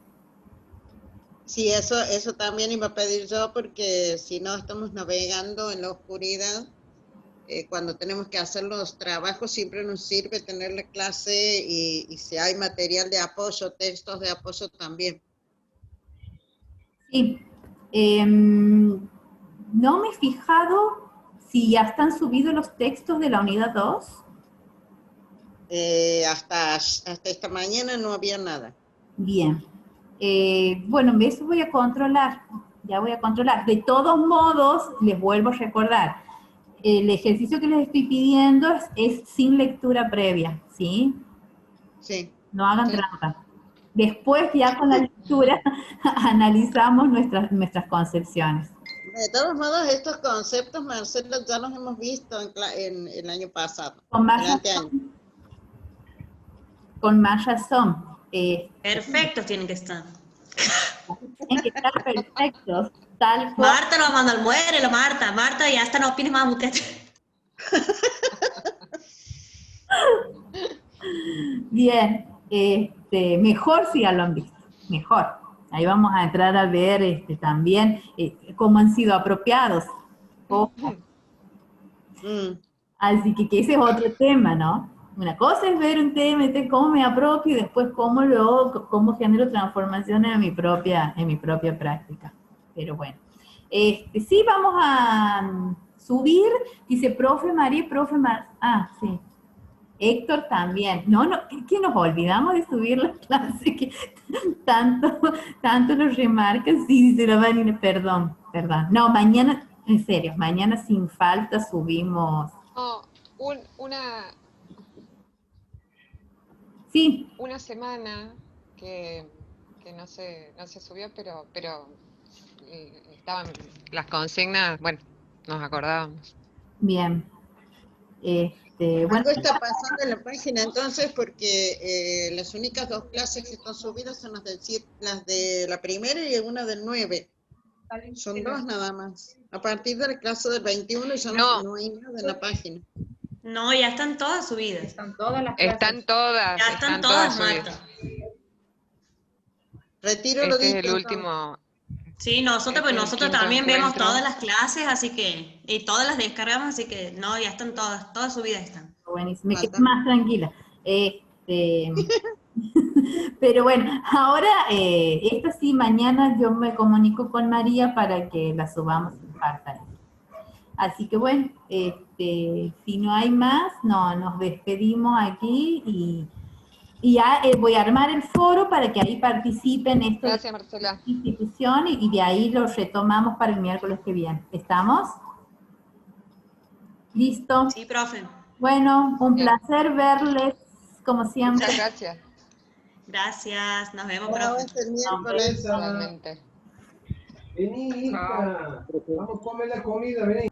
Sí, eso también iba a pedir yo, porque si no estamos navegando en la oscuridad. Cuando tenemos que hacer los trabajos siempre nos sirve tener la clase y si hay material de apoyo, textos de apoyo también. Sí. No me he fijado si ya están subidos los textos de la unidad 2. Hasta esta mañana no había nada. Bien. Bueno, eso voy a controlar. Ya voy a controlar. De todos modos, les vuelvo a recordar. El ejercicio que les estoy pidiendo es sin lectura previa, ¿sí? Sí. No hagan trampa. Después, ya con la lectura, analizamos nuestras concepciones. De todos modos, estos conceptos, Marcelo, ya los hemos visto en el año pasado. Con más razón. Con más razón. Perfectos tienen que estar. Tienen que estar perfectos. Tal cual. Marta lo manda al muere, Marta. Marta, ya hasta no opines más usted. Bien. Mejor si ya lo han visto. Mejor. Ahí vamos a entrar a ver también cómo han sido apropiados. Ojo. Así que ese es otro tema, ¿no? Una cosa es ver un tema, cómo me apropio y después cómo genero transformaciones en mi propia práctica. Pero bueno. Sí, vamos a subir, dice profe María, sí. Héctor también. No, que nos olvidamos de subir la clase, que tanto lo remarcan. Sí, dice la Vanina, perdón. No, mañana En serio, mañana sin falta subimos. Oh, Sí. Una semana que no se subió, pero estaban las consignas, bueno, nos acordábamos. Bien. Bueno, algo está pasando en la página entonces, porque las únicas 2 clases que están subidas son las de la primera y una del 9. Son 2 nada más. A partir de la clase del 21 ya no hay nada en la página. No, ya están todas subidas. Están todas las clases. Ya están todas, subidas. Marta. Retiro lo dicho. Es el último. Sí, nosotros también encuentro. vemos todas las clases, así que, y todas las descargamos, así que no, ya están todas subidas están. Buenísimo, me quedo más tranquila. Pero bueno, ahora, esto sí, mañana yo me comunico con María para que la subamos en pantalla. Así que bueno, si no hay más, nos despedimos aquí y ya voy a armar el foro para que ahí participen estas instituciones y de ahí lo retomamos para el miércoles que viene. ¿Estamos? ¿Listo? Sí, profe. Bueno, un placer verles, como siempre. Muchas gracias. Gracias, nos vemos, profe. El miércoles. Igualmente. Vení, hija. Vamos a comer la comida, vení.